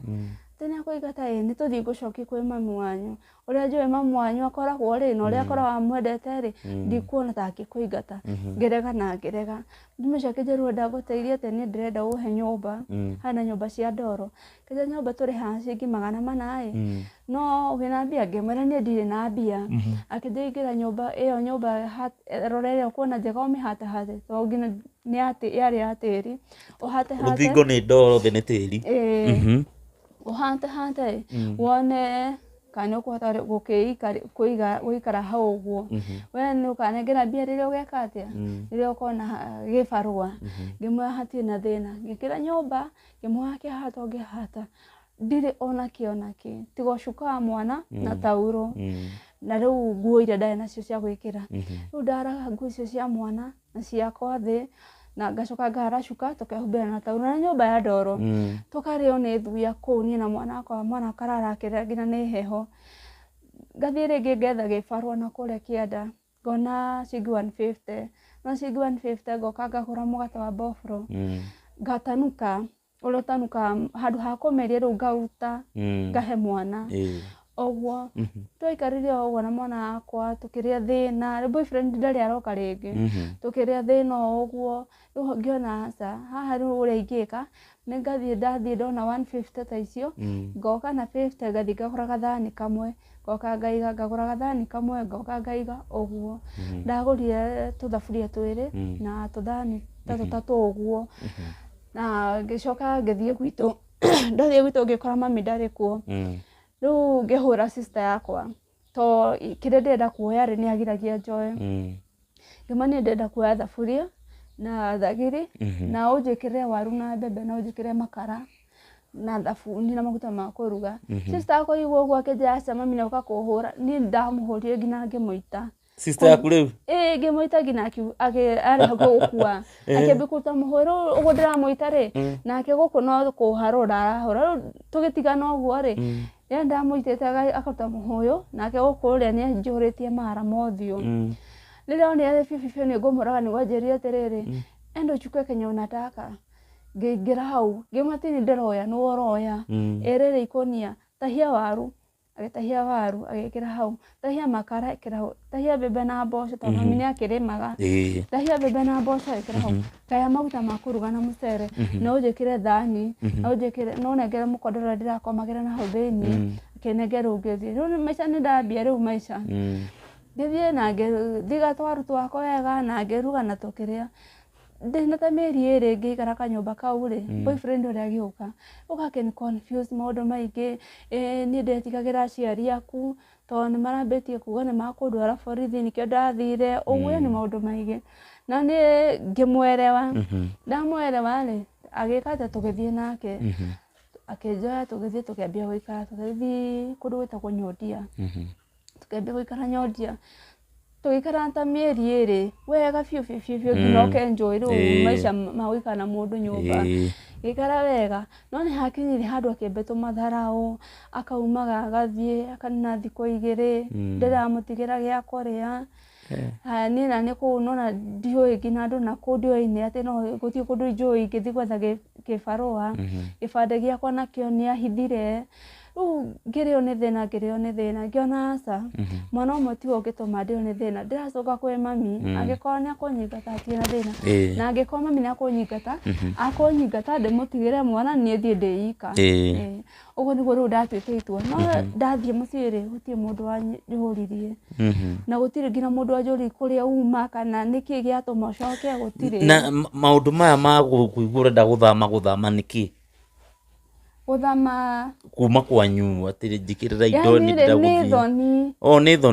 tene kuigata ni tuthii gucoki kwi mami wanyu uria njui mami wanyu akoragwo ri na uria akoragwo mwendete ri ndikuona ta akikuigata ngerega na ngerega ndimucoke njeruo ndaguteirie ati ni ndirenda uhe nyumba hana nyumba cia ndoro kaja nyumba turi ha cingi 400 no wina mbia ngimwira ni ndire na mbia akijingira nyumba iyo nyumba rorere ukuona njega umihate hate to ngina ni ati yari atiri uhate hate ruthingo ni ndoro the ni tiri uhante wone kana kuhota guikara hau uguo we ni ukanengera mbia riria ugeka atia riria ukona gibarua ngimwe hatie na thina ngikira nyumba ngimwe hata ngihata ndire ona ki tigo shuka mwana na tauro na riu nguo iria ndari nacio cia gwikira riu ndaraga nguo icio cia mwana na ciakwa thi na ngacoka ngaracuka tukehumbira na tauro na nyumba ya ndoro tukario ni thuya kuu ni na mwana karara kira ngina ni heho ngathie ringi ngetha gibarua na kuria kianda ngona ciringi 150 no ciringi 150 ngoka ngagura mugate wa bofro ngatanuka urotanuka handu ha kumeria riu ngauta ngahe mwana ogwo twikarire ogwo na mwana akwa tukiria thina boyfriend ndari aroka ringi tukiria thina ogwo riu ngiona asa haha riu uria ingika ndathie ndona 150 ta icio ngoka na 50 ngathie ngagura gathani kamwe ngoka ngaiga ngagura gathani kamwe ngoka ngaiga ogwo ndagurire tuthaburia twiri na tuthani tatu ogwo na ngicoka ngithie gwitu ndathie gwitu ngikora mami ndari kuo riu ngihura sister yakwa to kire ndenda kuoya ri ni agiragia njoe ngimani ndenda kuoya thaburia na thagiri na ujikire waru na mbembe na ujikire makara na thabuni na maguta ma kuruga sister yakwa igwo gwa kejasa mami na ukakuhura ni ndamuhurie ngina ngimuita sister yaku riu ngimuita ngina ari gukua akibikuta muhoro ugo ndiramuita ri nake guku no kuharura arahura tugitigana ogwo ri yenda muitete akaruta muhoyo nake gukuria ni njuritie mara mothio riria ni ale fifi ni ngomuraga ni gwanjeria atiriri endo chukue kenye unataka ngira hau ngimatini ndiroya no oroya erere ikonia tahia waru agitahia waru agikira hau tahia makara ikira hau tahia bebe na mboco to mami ni akirimaga tahia bebe na mboco ikira hau kaya maguta makuruga na mucere no ujikire thani no ujikire no negere mukodora ndirakomagira na hau thini kenegera ugethi riu maisha ni ndambia riu maisha ngithie na thiga twaru twako wega na ngeruga na tukiria ndina ta meri iri ngikara kanyumba kau ri boyfriend uria agiuka ukake confuse maundu maingi ni ndetigagira aciari aku to ni marambetie kuga ni makundwara borithi nikio ndathire uguo ni maundu maingi na ni ngimwerewa ndamwerewa ri agika ati tugithie nake akinjoya tugithie tukiambia guikara tugithie kundu gwitagwo Nyondia tukiambia guikara Nyondia tugikara ta mieri iri wega fiu ngino kenjoy riu maisha mawika na mundu nyumba gikara wega no ni hakinyire handu akimbeto matharao akaumaga agathie akanina thiko igiri ndiramutigira gia kuria ni na ni kunona ndioi ngina andu na kundio ine ati no guthie kundu njoi ngithi gwetha gibarua gibande giakwa nakio ni ahithire ngirio ni thina ngiona asa mwana umwe ti ugituma ndio ni thina ndiracoka kwi mami agikora ni akunyingata atie na thina na agikora mami ni akunyingata ndimutigire mwana ni thie ndiika uguo niguo riu ndatuite itua no ndathie mucii ri gutie mundu wanjuririe na gutire ngina mundu wanjuri kuria uma kana niki giatuma ucoke gutire na maundu maya ma kuigua urenda guthama niki uthama kuma kwanyu atiri njikirira indo ni ndiraguthie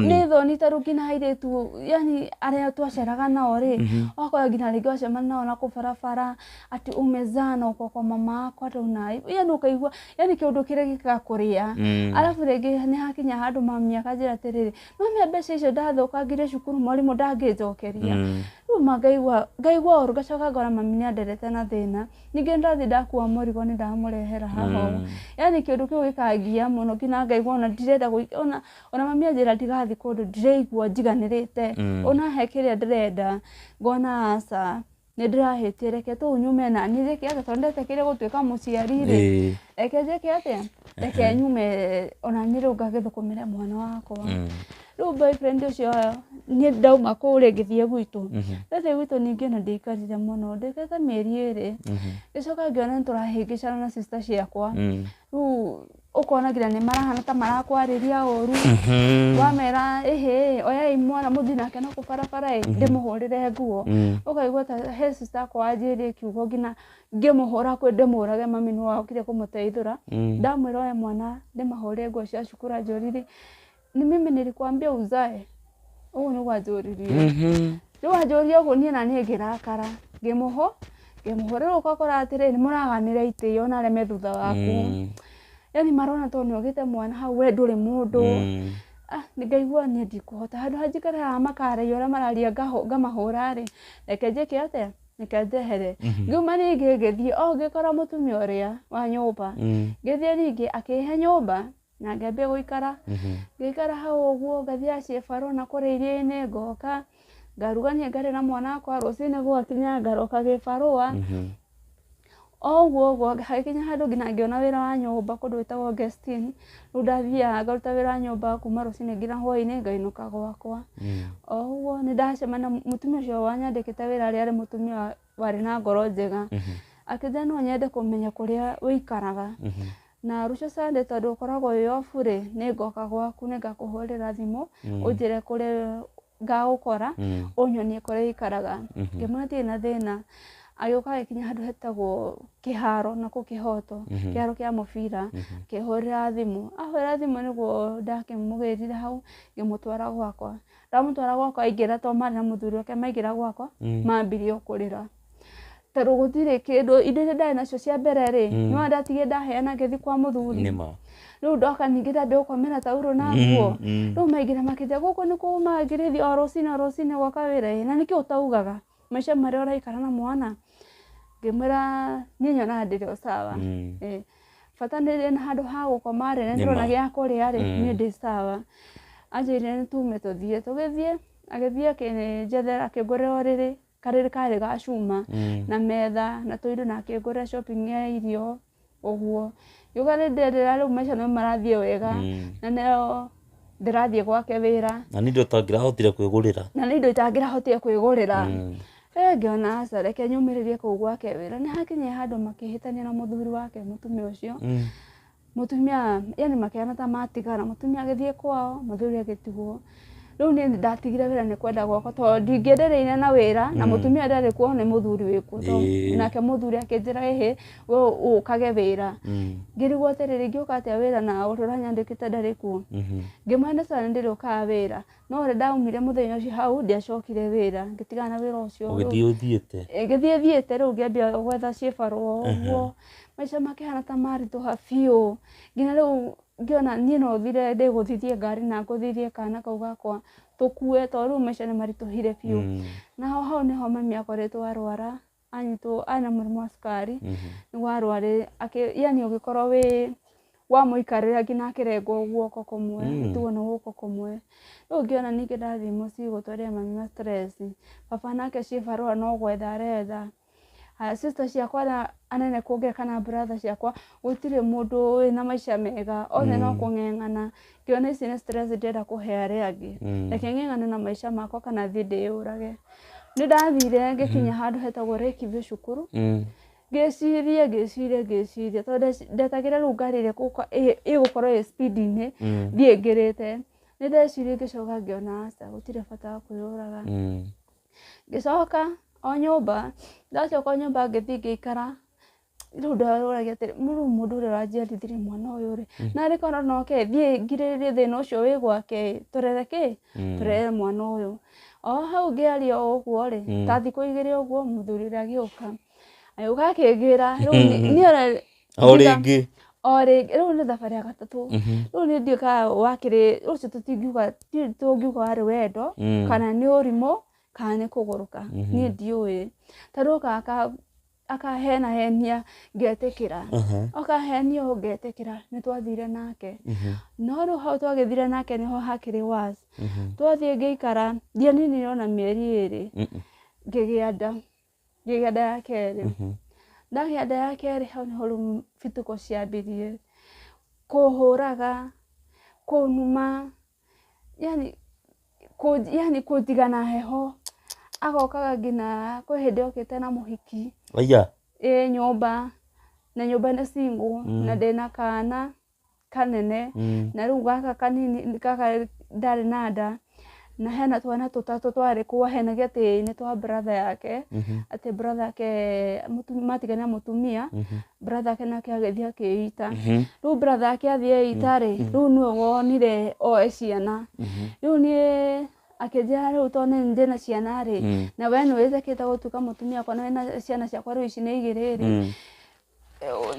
ni thoni tarukina hairetu yani aria twaceraga nao ri wakora ngina ringi wacemana nao na kubarabara ati umezana uko kwa mama akwa tunai yani ukaigua yani kiundu kiria gikakuria alafu ringi ni hakinya handu mami akajira atiriri no me mbeca icio ndathukangire cukuru mwarimu ndangijokeria ngaigua oru gacoka ngora mami ni anderete na thina ningi ndathi ndakua murigo ni ndamurehera haho yani kiundu kiu gikagia muno ngina ngaigua ona ndirenda ona mami anjira ndigathi kundu ndireigua njiganirite ona he kiria ndirenda ngona asa nindirahitie reke tu nyume na ni reke ata tondete kire gutwika muciari ri reke jeke atia reke nyume ona ni ruga githukumire mwana wakwa ru boyfriend ucio ni ndauma kure ngithie gwitu ndete gwitu ningi na ndikarire muno ndikete mieri iri gicoka ngiona turahingicana na sister ciakwa ru ukona ngira ni marahana ta marakwariria oru wamera oya mwana muthi nake no kubarabara ndimuhurire nguo ukaigua ta he sister kwa ajiri kiugo ngina ngimuhura kwe ndimurage mami no wakire kumuteithura ndamwira oya mwana ndimahurire nguo cia cukura njoriri ni mimi nilikwambia uzae ugu ni gwajuririe ru wajuririe ugu ni na ni ngirakara ngimuhurira ukakora atiri ni muraganira itio na reme thutha waku yani marona to niogite mwana hau we nduri mundu ngaigua ni ndikuhota handu hajikara makara yora mararia ngamahura ri reke njike atia reke njehere nguma ningi ngithie ngikora mutumia uria wa nyumba ngithie ningi akihe nyumba na ngambia guikara ngikara hau uguo ngathie acibaro na kuriirie-ini ngoka ngarugania ngari na mwana wakwa rucini gwakinya ngaroka gibarua oguo hakinya handu ngina ngiona wira wa nyumba kundu witagwo guesting ru ndathia ngaruta wira wa nyumba kuma rucini ngina hwaini ngainuka gwakwa oguo ni ndacemana mutumia ucio wanyandikite wira ari mutumia wari na ngoro njega akija no nyende kumenya kuria wikaraga na rucio Sunday tondu ukoragwo wi off ri ni ngoka gwaku ni ngakuhurira thimu unjire kuria ngagukora unyonie kuria ikaraga ngimwathie na thina ayoka akinya handu hetagwo kiharo na kukihoto kiharo kia mubira kihurira thimu ahurira thimu niguo ndakimugirire hau ngimutwara gwakwa ndamutwara gwakwa aingira to mari na muthuri wake maingira gwakwa mambirie kurira taru gutire kindu indo ndai nacio cia mbere ri no ndatige ndaheana ngithi kwa muthuri nima ru ndoka ningira ndukomera tauro na nguo ru maingira makija guku ni kuma ngirithi o rocini gwaka wira na niki utaugaga maisha mari uraikara na mwana ngimwira ni nyona ndiri usawa fata ndiri na handu ha gukoma ri ndona gia kuria ri ni ndi sawa ajire ni tume tuthie tugithie agithie kinjethera akigurira oriri kariri kari gacuma na metha na tuindo na akigurira shopping ya irio uguo yugare ndirira ru maisha no marathie wega na neo ndirathie gwake wira na nindo tangirahotire kwigurira ngiona aca reke nyumiririe kuu gwake wira ni hakinye handu makihitania na muthuri wake mutumia ucio mutumia yani makiana ta matigara mutumia agithie kwao muthuri agitigwo riu ni ndatigire wira ni kwenda gwakwa to ndingiendereire na wira na mutumia ndari kuo ni muthuri wikuo nake muthuri akinjira we ukage wira ngirigwo atiriri ngiuka atia wira na urura nyandikite ndari kuo ngimwenda sana ndiri ukaa wira no ri ndaumire muthenya ucio hau ndiacokire wira ngitigana wira ucio ngithie thiete riu ngiambia gwetha cibaro uguo maisha makihana ta marituha biu ngina riu ngiona nie no thire ndiguthithie ngari na nguthithie kana kau gakwa tukue to riu maisha ni marituhire biu na hau niho mami akoretwo arwara anyitwo ana murimu wa sukari niguo arware yani ugikorwo wi wamuikarira ngina akirengwo guoko kumwe tuona guoko kumwe riu ngiona ningi ndathie mucii gutwarira mami na stress baba nake cibarua no gwetha aretha sister ciakwa anene kuge kana brother ciakwa gutire mundu wina maisha mega othe no kung'eng'ana ngiona ici ni stress ndenda kuhe aria angi reke ng'eng'ane na maisha makwa kana thie ndiyurage ni ndathire ngikinya handu hetagwo Rekivio cukuru ngiciria tondu ndetagira riu ngari iria igukorwo i speed-ini thie ngirite ni ndeciria ngicoka ngiona aca gutire bata wa kwiyuraga ngicoka o nyumba ndacoka o nyumba ngithie ngikara riu ndaruragia atiri mundu uria uranjiarithire mwana uyu ri nari korwo noke thie ngiriririe thina ucio wi gwake turere mwana uyu o hau ngiaria uguo ri ta thiku igiri uguo muthuri uria agiuka ayuka akingira riu ni riu ni thabari ya gatatu riu ni ndiuka wakiri ucio tungiuga wari wendo kana ni urimo kana ni kuguruka ni ndiui taru akahenia ngetikira akahenia ngetikira ni twathire nake no riu hau twagithire nake niho hakiri was twathie ngiikara ndianini ona mieri iri ngigia nda ngĩgĩa nda ya kerĩ ndagĩa nda ya kerĩ hau nĩho rĩu bituko ciambirie kũhũraga kũnuma yani kũndigana heho agokaga ngina kwĩ hĩndĩ okĩte na mũhiki nyũmba na nyũmba nĩ single na ndĩna kana kanene na rĩu gaka kanini kaka ndarĩ na nda na hena twana tũtatũ twarĩ kuo henagia atĩ nĩ twa brother yake atĩ brother yake matigania mũtumia brother yake nake agĩthiĩ akĩita rĩu brother yake athiĩ eita rĩ rĩu nĩwe wonire oe ciana rĩu niĩ akĩnjĩra rĩu tondũ nĩ ndĩna ciana rĩ na we nĩwĩtĩkĩte gũtuĩka mũtumia akona wĩna ciana ciakwa rĩu ici nĩ igĩrĩ rĩ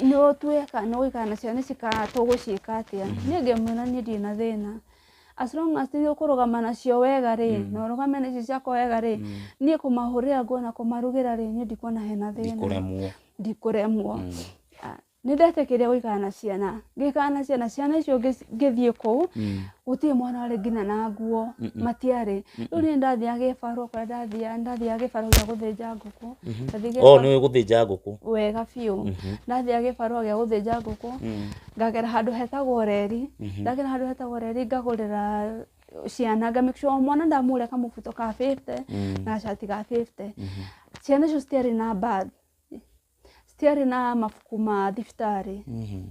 nĩ ũtuĩka nĩ gũikara na ciana tũgũciĩka atĩa niĩ ngĩmwĩra niĩ ndirĩ na thĩna as long as ũkũrũgama nacio wega rĩ na ũrũgame nacio ciakwa wega rĩ niĩ kũmahũrĩra nguo na kũmarugĩra rĩ niĩ ndikuona hena thĩna ndikũremwo nĩ ndetĩkĩria gũikara na ciana ngĩikara na ciana icio ngĩthiĩ kũu gũtirĩ mwana warĩ nginya na nguo matiarĩ rĩu niĩ ndathiaga gĩbarũa kũrĩa ndathiaga gĩbarũa gĩa gũthĩnja ngũkũ nĩwe gũthĩnja ngũkũ wega biũ ndathiaga gĩbarũa gĩa gũthĩnja ngũkũ ngagera handũ hetagwo reri ndagera handũ hetagwo reri ngagũrĩra ciana nga make sure mwana ndamũrĩa kamũbuto ka 50 na gacati ga 50 ciana icio citiarĩ na bag citiarĩ na mabuku ma thibitarĩ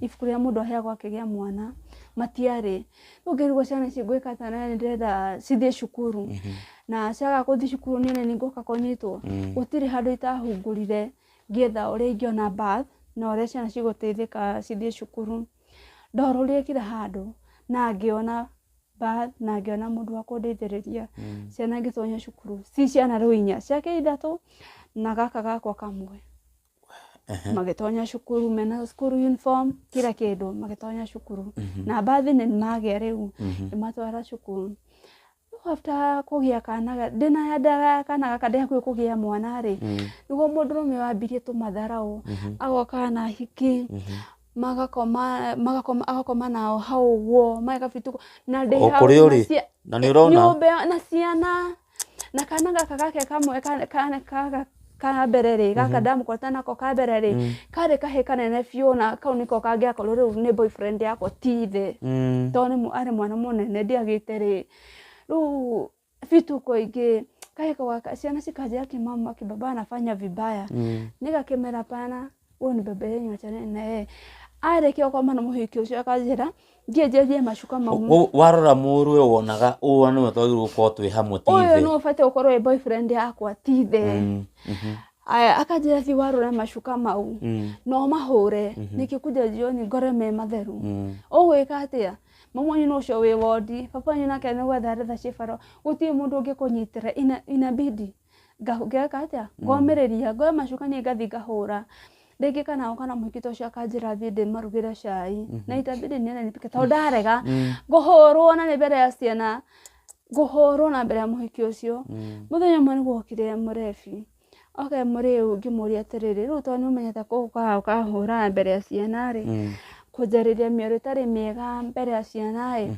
ibuku rĩa mũndũ aheagwo akĩgĩa mwana matiarĩ rĩu ngĩrigwo ciana ici ngwĩka atĩa na ndĩrenda cithiĩ cukuru na ciaga gũthiĩ cukuru niĩ nĩ ngũka kũnyitwo gũtirĩ handũ itahungurire ngĩetha ũrĩa ingĩona bath na ũrĩa ciana cigũteithĩka cithiĩ cukuru ndorũrire kila handũ na ngĩona bath na ngĩona mũndũ wa kũndeithĩrĩria ciana ngĩtonya cukuru si ciana rĩu 4 ciake 3 na gaka gakwa kamwe magĩtonya cukuru mena school uniform kila kĩndũ magĩtonya cukuru na bathi nĩ magĩa rĩu matwara cukuru after kũgĩa kana ndĩna yanda kana gaka ndĩ hakuhĩ kũgĩa mwana rĩ nĩguo mũndũrũme wambirie tũmatharau agoka na hiki magakoma nao hau ũguo magabituko na ndĩ hau na nĩ ũrona nyũmba na ciana na kana gaka gake kamwe ka mbere rĩ gaka ndamũkota nako ka mbere rĩ karĩ kahĩ kanene biũ na kau nĩko kangĩakorwo rĩu nĩ boyfriend yakwa tithe tondũ arĩ mwana mũnene ndiagĩte rĩ rĩu vituko ingĩ kahĩko gaka ciana cikanjĩra kimama kibaba anafanya vibaya nikakemera pana huyu ni baba yenu achane naye arĩkia gũkoma na mũhiki ũcio akanjĩra ndienjerie macuka mau warora mũrũ we wonaga ũũ nĩwe twagĩrĩirwo gũkorwo twĩ hamwe tithe ũyũ nĩ ũbatiĩ gũkorwo wĩ boyfriend yakwa tithe aya akanjĩra thiĩ warũra macuka mau no mahũre nikikuja jioni ngore me matheru ũgwĩka atĩa mama wanyu ũcio wĩ wodi papa wanyu nake nĩ gwetha retha cibaro gũtirĩ mũndũ ũngĩkũnyitĩra inabidi ngeka atĩa ngomĩrĩria ngoya macuka niĩ ngathi ngahũra rĩngĩ kana mũhiki ũcio akanjĩra thiĩ ndĩmarugĩre cai na itabidi niĩ nipike tondũ ndarega ngũhũrwo na nĩ mbere ya ciana ngũhũrwo na mbere ya mũhiki ũcio mũthenya ũmwe nĩguokire mũrebi oke mũrĩu ngĩmũria atĩrĩrĩ rĩu tondũ nĩũmenyete ũkahũra mbere ya ciana rĩ kũnjarĩria mĩario ĩtarĩ mĩega mbere ya ciana rĩ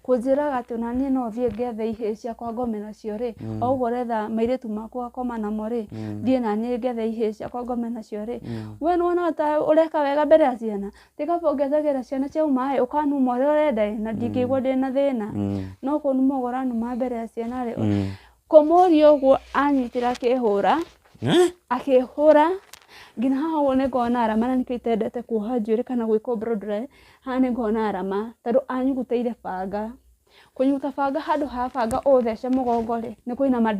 kũnjĩraga atĩ ona niĩ no thiĩ ngethe ihĩĩ ciakwa ngome nacio rĩ o ũguo ũretha mairĩtu makwa gakoma namo rĩ thiĩ na niĩ ngethe ihĩĩ ciakwa ngome nacio rĩ we nĩwona ta ũreka wega mbere ya ciana tikaba ũngethagĩra ciana ciauma ĩ ũkanuma ũrĩa ũrenda na ndingĩigua ndĩna thĩna no kũnuma ũranuma mbere ya ciana rĩ kũmũria ũguo anyitĩra akĩhũra ngina haha ũguo nĩ ngona arama na nĩkĩo itendete kuoha njuĩrĩ kana gwĩkwo brodre haha nĩ ngona arama tondũ anyugutĩire banga kũnyuta banga handũ ha banga ũthece mũgongo rĩ nĩ kũinama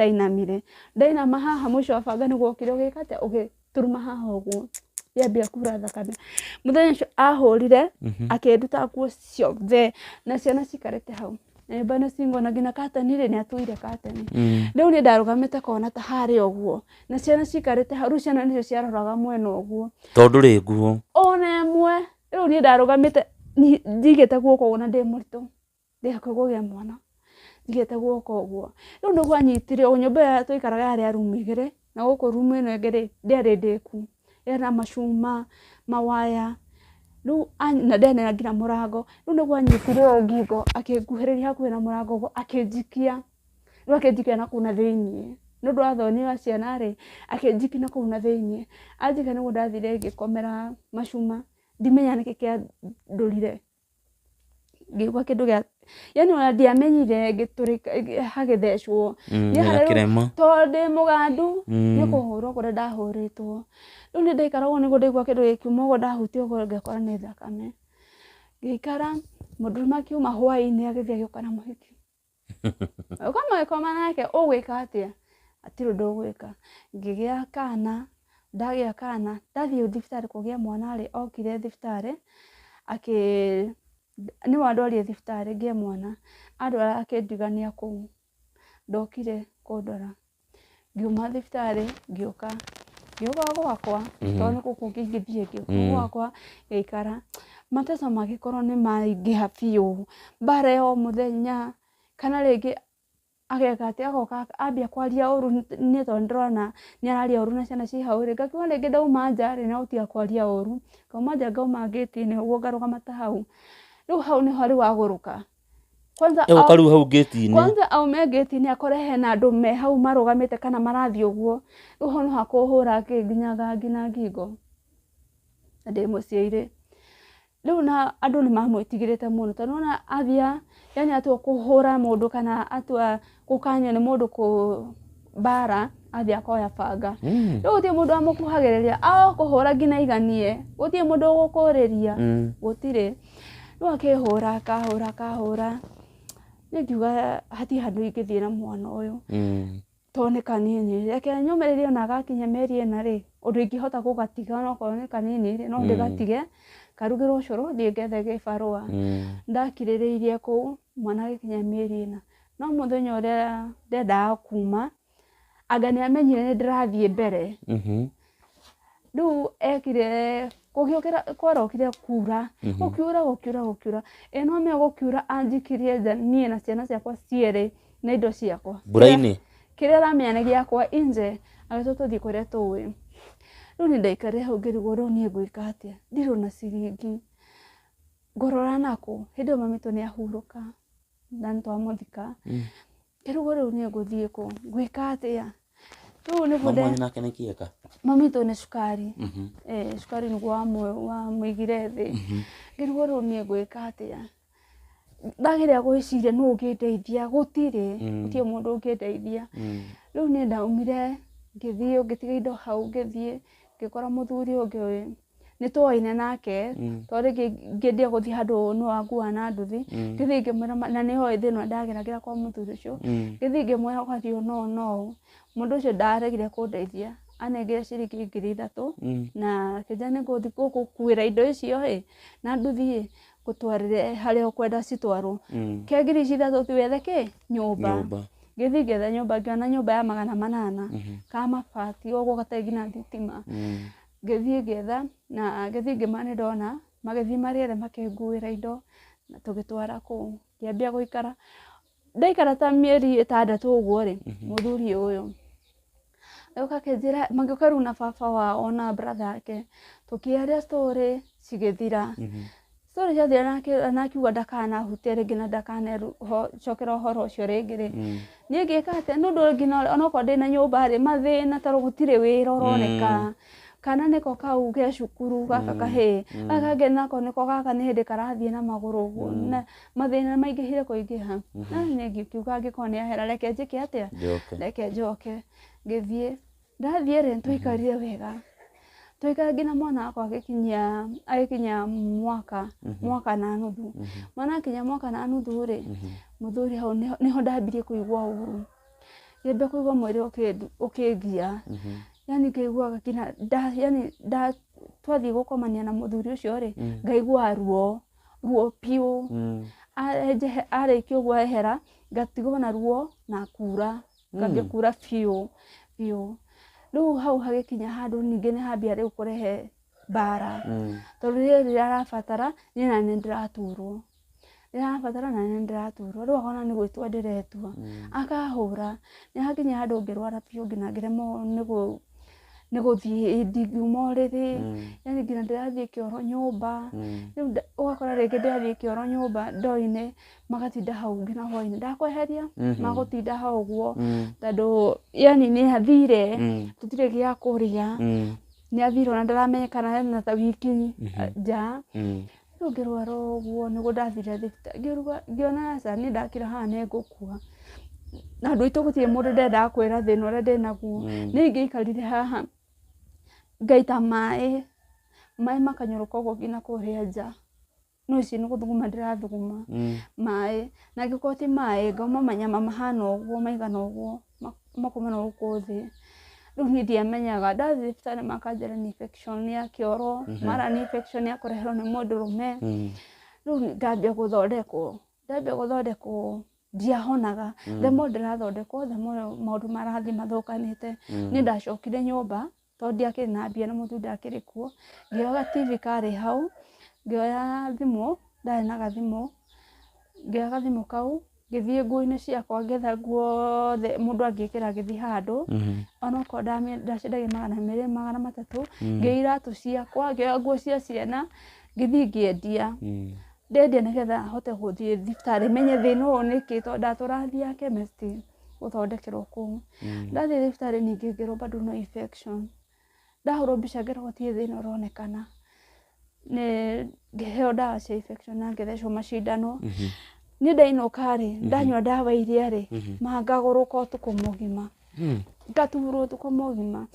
ndainama haha mũico wa banga nĩguo ũkire ũgĩka atĩa ũgĩturuma haha ũguo yambia kura thakame mũthenya ũcio ahũrire akĩnduta nguo ciothe na ciana cikarĩte hau bana singo na gina katani rĩ nĩ atuire katani rĩu nĩ ndarũgamĩte kona ta harĩ ũguo na ciana cikarĩte hau rĩu ciana nĩcio ciaroraga mwena ũguo tondũ rĩ nguo ona ĩmwe rĩu niĩ ndarũgamĩte njigĩte guoko ũguo na ndĩ mũritũ ndĩ hakuhĩ kũgĩa mwana njigĩte guoko ũguo rĩu nĩguo anyitire ũguo nyũmba ĩyo tũikaraga yarĩ rumu 2 na gũkũ rumu ĩno ĩngĩ ndĩarĩ ndĩku ĩna macuma mawaya rĩu na ndene nginya mũrango rĩu nĩguo anyitire ngingo akĩnguhĩrĩria hakuhĩ na mũrango ũguo akĩnjikia rĩu akĩnjikia na kuna thĩiniĩ no ndwathoni wa ciana ri akenjikina kuu na thiini anjika ni ndathire ngikomera macuma ndimenya niki kia ndurire ngigwa kindu gia yani ona ndiamenyire ngiturika hagithecwo ni harema tonde mugandu ni kuhurwo kure ndahuritwo riu ni ndaikaragwo niguo ndaigua kindu gikiuma uguo ndahutio uguo ngekora ni thakame ngikara mundu makiuma hwaini agithia giuka na muhiki kama koma nake ugwika atia atiro ndugwika ngigia kana ndagia kana ndathie thibitari kugia mwana ri okire thibitari ni wandwarie thibitari ngie mwana andwara akindigania kuu ndokire kundora ngiuma thibitari ngioka gwakwa tondu guku ngithie gwakwa geikara mateso magikorwo ni maingiha biu mbara yo muthenya kana ringi ageka ati agoka ambia kwaria uru ni tondu ndrona ni araria uru na ciana ci hau ri ngakiuga ringi ndauma nja ri na utia kwaria uru kauma nja ngauma gate-ini uguo ngarugamata hau riu hau niho ari waguruka kwanza hau gate-ini kwanza aume gate-ini akore hena andu me hau marugamite kana marathi uguo riu ho no hakuhura akinginyaga ngina ngingo ndi muciiri riu na andu ni mamwitigirite muno tondu ona athia yani atua kuhura mundu kana atua gukanya ni mundu ku bara athia akoya banga riu gutie mundu amukuhagiriria kuhura ngina iganie gutie mundu gukuriria gutire riu akihura kahura ningiuga hati handu ingithie na mwana uyu tone kanini reke nyumiririe ona gakinya meri ena ri undu ingihota gugatiga no korwo ni kanini ri no ndigatige karugirwo ucuru thie ngethe gibarua ndakiririirie kuu mwana gikinya meri ena no muthenya uria ndendaga kuma anga ni amenyire ni ndirathie mbere riu ekire kugiukira kwarokire kura gukiura eno me gukiura anjikirie nja nie na ciana ciakwa ciere na indo ciakwa buraini kiria ramenya giakwa inje agito tuthie kuria tuwi riu ni ndaikare hau ngirigwo riu nie ngwika atia ndirona ciringi ngorora naku hindi mamitu ni ahuruka na ntwamuthika ngirigwo riu nie nguthie ku ngwika atia riu ni bude mama nake ni kieka mamitu ni cukari cukari niguo wa muigire thi ngirigwo riu nie ngwika atia ndageria gwiciria no ngindeithia gutire gutie mundu ungindeithia riu ni ndaumire ngithie ngitiga indo hau ngithie ngikora muthuri ungi ni twoine nake tondu ngindia guthie handu no angua na nduthi ngithie ngimwira na ni hoi thino ndageragira kwa muthuri ucio ngithie ngimwira kwathio no mundu ucio ndaregire kundeithia anengire ciringi 3,000 na kijana nguthi gukuira indo icio na nduthi gutwarire haria ukwenda citwarwo ke 3,000 tiwethe ki nyumba ngithie ngetha nyumba ngiona nyumba ya 800 ka mabati uguo gategi na thitima ngithie ngetha na ngithie ngimane ndona magithie mariere makenguira indo na tugitwara kuu ngiambia guikara ndaikara ta mieri 6 uguo ri muthuri uyu Eka kejira mangokaru na baba wao na brother yake tukiaria story cigithira story jathira nakiuga ndakana hutere ngina ndakana cokera horo ucio ringi ri nie ngika ate nundu ngina onoko ndina nyumba ri mathina taro gutire wira uroneka kana niko kau ge cukuru gaka kahe akagena ko niko gaka ni hindi karathie na maguru uguo na mathina maingihire kuingiha na nie ngiuga ngikoni ahera reke njike atia reke njoke ngithie ndathie ri twikarire wega twikara ngina mwana akwa agikinya mwaka na nuthu mwana akinya mwaka na nuthu ri muthuri hau niho ndambirie kuigua uru yembe kuigua mwiri ukingia yani kaiguaga kina yani twathie gukomania na muthuri ucio ri ngaigua ruo piu arikio uguo ehera ngatigwo na ruo na kura ngambia kura piu riu hau hagikinya handu ningi ni hambia riu kurehe bara tondu riri arabatara ni na ndiraturwo riu akona ni gwitwa ndiretwa akahura ni hakinya handu ngirwara piu ngina ngiremo nä gå thiä ndingiuma rä yani nginya ndä rathiä kä oro nyåmba rä u ågakora rä ngä ndä rathiä kä oro nyåmba ndoinä magatinda hau nginya hwainä ndakweheria magå tinda hau guo tondå yani nä athire tå tirä gä a kå rä a nä athire ona ndaramenyekana hena ta wiki nja rä u ngä rwara å guo nä guo ndathire thibitarä ngä ona aca nä ndakä haha nä ngå kua na andå aitå gå tirä må ndå ndendaga kwä ra thä na å rä a ndä naguo nä ingä ikarire haha ngaita maä makanyoroka å guo nginya kå rä a nja no ici nä gå thuguma ndä rathuguma maä na ngä korwo ti maä ngauma manyama mahana å guo maigana å guo makumana gå kå thä rä u niä ndiamenyaga ndathiä thibitarä makanjära nä infection ya kä oro mara nä infection ya kå reherwo nä må ndå rå me rä u ndambia gå thondekwo ndiahonaga themo ndä rathondekwo themo maå ndå marathiä mathokanä te nä ndacokire nyåmba tondå ndiakä na mbia na må thu ndakä rä kuo ngäoya TV karä hau ngäoya thimå ndarä na gathimå ngäoya gathimå kau ngäthiä nguo-inä ciakwa ngetha guothe må ndå angä kä ra ngä thiä handå onokorwo ndacendagia 200 300 ngäoya iratå ciakwa ngäoya nguo cia ciana ngäthiä ngĩendia ndendia nä getha hote gå thiä thibitarä menye thä na å nä kä tondå ndatå rathiä chemist gå thondekerwo kå ndathiä thibitarä ningä ngä rwo bado no infection ndahå rwo mbica ngä rwo tie thä na å ronekana nä ngä heo ndawa cia infection na ngä thecwo macindano nä ndainåka rä ndanyua ndawa iria rä mangagå rå ka å tukå må gima ngaturwo å tukå må gima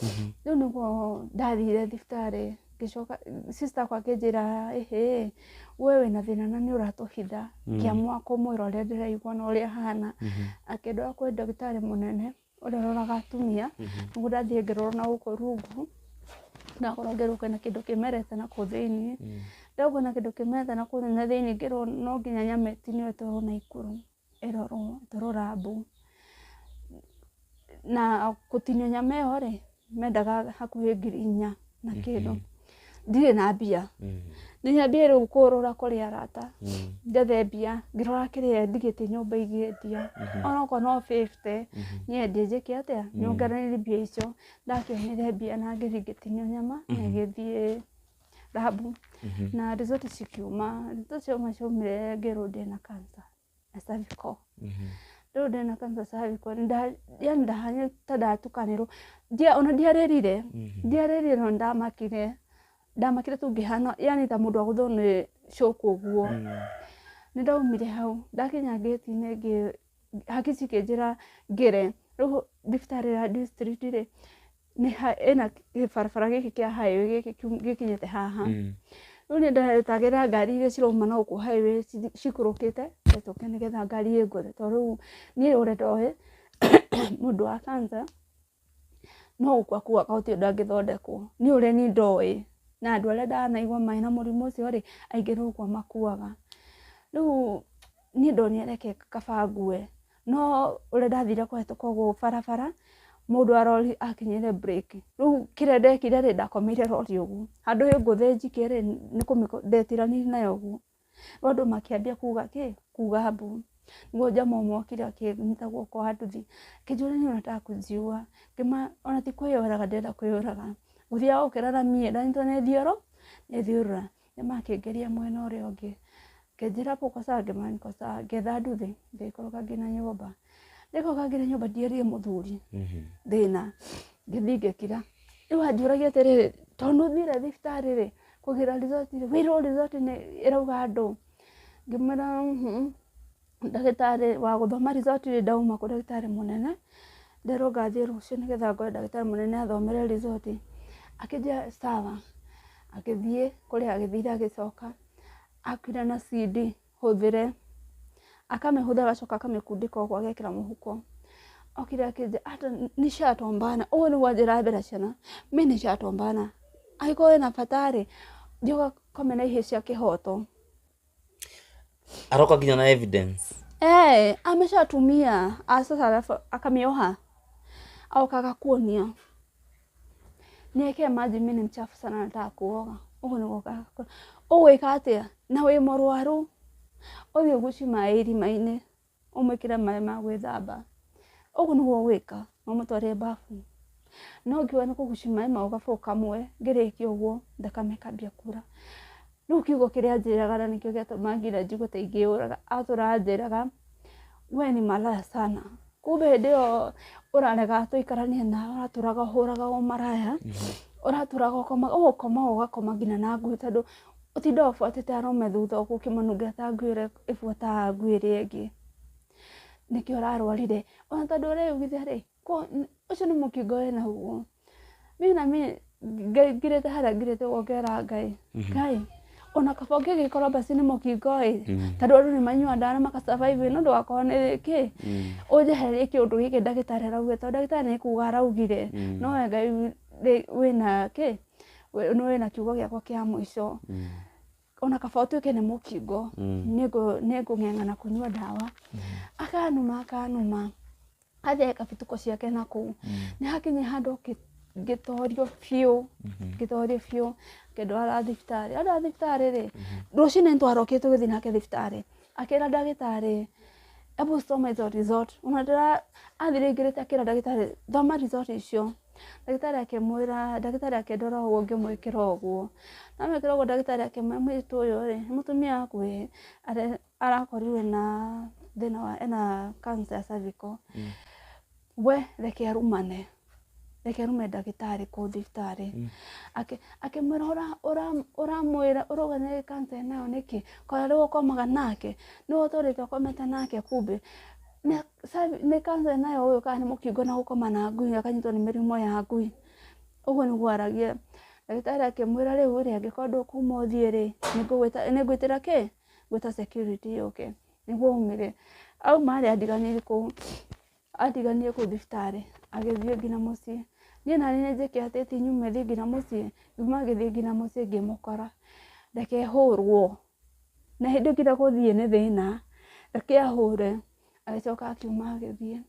rä u nä guo ndathire thibitarä ngĩcoka sister akwa akä ra ĩhĩ we wĩna thĩna na nĩ ũratũ hitha ngĩamua kũmwĩra ũrĩa ndĩraigua na ũrĩa hana akĩndwara kwĩ ndagĩtarĩ mũnene ũrĩa ũroraga atumia nĩguo ndathiĩ ngĩrorwo na gũkũ rungu ndakorwo ngĩrwo na kĩndũ kĩmerete na kũu thĩinĩ ndaugua na kĩndũ kĩmerete na kũu thĩinĩ ngĩrwo no nginya nyame ĩtinio ĩtwarwo Naikuru ĩtwarwo rabu na gũtinio nyama ĩyo rĩ mendaga hakuhĩ 4,000 na kĩndũ ndirĩ na mbia nĩ mbia rĩu kũrũra kũrĩ arata ndethe mbia ngĩrora kĩrĩa ndigĩtie nyũmba igĩendia onokorwo no 50 nyendie njĩke atĩa nyongerere mbia icio ndakĩonire mbia na ngĩthiĩ ngĩtinio nyama na ngĩthiĩ rabu na result cikiuma ciaumire ngĩrwo ndĩna cancer ya cervical rĩu ndĩna cancer ya cervical yani ndahana ta ndatukanĩrwo ona ndiarĩrire no ndamakire tu ngĩhana yani ta mũndũ agũthwo nĩ shock ũguo nĩ ndaumire hau ndakinya gate-inĩ hakiri cikĩnjĩra ngĩre rĩu thibitarĩ ya district rĩ ĩna barabara gĩkĩ kĩa highway gĩkinyĩte haha rĩu nĩ ndetagĩra ngari iria cirauma na gũkũ highway cikũrũkĩte hetũke nĩgetha ngari ĩngore tondũ rĩu niĩ ũrĩa ndoĩ mũndũ wa cancer no gũkua akuaga gũtirĩ ũndũ angĩthondekwo nĩ ũrĩa niĩ ndoĩ na andũ arĩa ndanaigua maina mũrimũ ũcio rĩ aingĩ no gũkua makuaga rĩu niĩ ndonire reke kaba ngue no ũrĩa ndathire kũhetũka ũguo barabara mũndũ wa rori akinyire break rĩu kĩrĩa ndekire rĩ ndakomeire rori ũguo handũ ngũthĩ njike rĩ ndetiranĩirie nayo ũguo rĩu andũ makĩambia kuga mbu niguo jamaa mokire akĩnyita guoko wa nduthi akĩnjũria nĩ ũrenda kũnjiua ona ti kwĩyoraga ndĩrenda kwĩyoraga gũthiaga gũkĩrara mie ndanyitwo nĩ thiũrũra nĩmakĩngeria mwena ũrĩa ũngĩ ngĩnjĩra poko sawa ngĩmaniko sawa ngĩetha nduthi ngĩikũrũka nginya nyũmba ndĩkoka nginya nyũmba ndierie mũthuri thĩna ngĩthiĩ ngĩkira rĩu anjũragia atĩrĩrĩ tondũ ũthire thibitarĩ rĩ kũgĩra result rĩ wĩrwo result nĩ ĩrauga andũ ngĩmwĩra ndagĩtarĩ wa gũthoma result rĩ ndauma kũ ndagĩtarĩ mũnene nderwo ngathiĩ rũciũ nĩgetha ngore ndagĩtarĩ mũnene athomere result akĩnjĩra sawa agĩthiĩ kũrĩa agĩthire agĩcoka akuire na CD hũthĩre akamĩhũthĩra agacoka akamĩkundĩka ũguo agekĩra mũhuko okire akĩnjĩra hata nishatombana ũguo nĩguo anjĩra ciana mimi nishatombana angĩkorwo wĩna bata rĩ thiĩ ũgakome na ihĩĩ cia kĩhoto aroka nginya na evidence ameshatumia sasa akamioha au kakakuonia nieke maji mimi ni mchafu sana nataka kuoga ugo niguo ũgwĩka atĩa na wĩ mũrwaru ũthiĩ ũgucie maĩ irima-inĩ ũmwĩkĩre maĩ ma gwĩthamba ũguo nĩguo ũgwĩka na ũmũtware bafu no ngiwa nä kå gucia maä mau gabå kamwe ngä rä kie å guo thakame kambia kura rä u kiugo kä rä a njä raga na nä kä o gä atå nginya njigue ta ingä å raga atå ra njä raga we ni malaya sana kumbe hĩndĩ ĩyo ũrarega tũikaranie na ũratũraga ũhũraga o maraya ũratũraga ũgũkoma ũgakoma nginya na ngui tondũ ũtinda ũbuatĩte arũme thutha ũgũkĩmanungata ngui ĩrĩa ĩbuataga ngui ĩrĩa ĩngĩ nĩkĩo ũrarwarire ona tondũ ũreyugithia rĩ ũcio nĩ mũkingo wĩna guo ngirĩte harĩa ngirĩte ũguo ngera Ngai ona kaba ũngĩgĩkorwo basi nĩ mũkingo tondũ andũ nĩ manyua ndawa na makasurvive no ndũgakorwo nĩ kĩ ũnjehererie kĩũndũ gĩkĩ ndagĩtarĩ araugire tondũ ndagĩtarĩ nĩ kuga araugire no we Ngai wĩna kĩ wĩna kiugo gĩakwa kĩa mũico ona kaba ũtuĩke nĩ mũkingo nĩ ngũng'eng'ana kũnyua ndawa akanuma athĩa kabituko ciake na kũu nĩ hakinya handũ ngĩtorio biũ ngĩtwara thibitarĩ andũ a thibitarĩ rĩ rũcinĩ nĩtwarokire tũgĩthiĩ nake thibitarĩ akĩra ndagĩtarĩ ebu soma hizo result ona athire ingĩrĩte akĩra ndagĩtarĩ thoma result icio ndagĩtarĩ akĩmwĩra ndagĩtarĩ akĩndora ũguo ngĩmwĩkĩra ũguo namwĩkĩra ũguo ndagĩtarĩ akĩmwĩra mũirĩtu ũyũ rĩ mũtumia hakuhĩ arakorirwo na thĩna wa ena cancer ya cervical we reke arumane ndagĩtarĩ kũu thibitarĩ akĩmwĩra ũramwĩra ũrauga nĩ cancer nayo nĩkĩ kora rĩu ũkomaga nake nĩwe ũtũrĩte ũkomete nake kumbe nĩ cancer nayo ũyũ kana nĩ mũkingo na gũkoma na ngui akanyitwo nĩ mĩrimũ ya ngui ũguo nĩguo aragia ndagĩtarĩ akĩmwĩra rĩu rĩ angĩkorwo ndũkuma ũthiĩ rĩ nĩngwĩtĩra kĩ gwĩta security yũke nĩguo umĩre auma rĩ andiganire kũu thibitarĩ agĩthiĩ nginya mũciĩ niĩ nani nĩnjĩkĩte nyume thiĩ nginya mũciĩ nguma ngĩthiĩ nginya mũciĩ ngĩmũkora reke hũrwo na hĩndĩ nginya gũthiĩ nĩ thĩna reke ahũre agĩcoka akiuma agĩthiĩ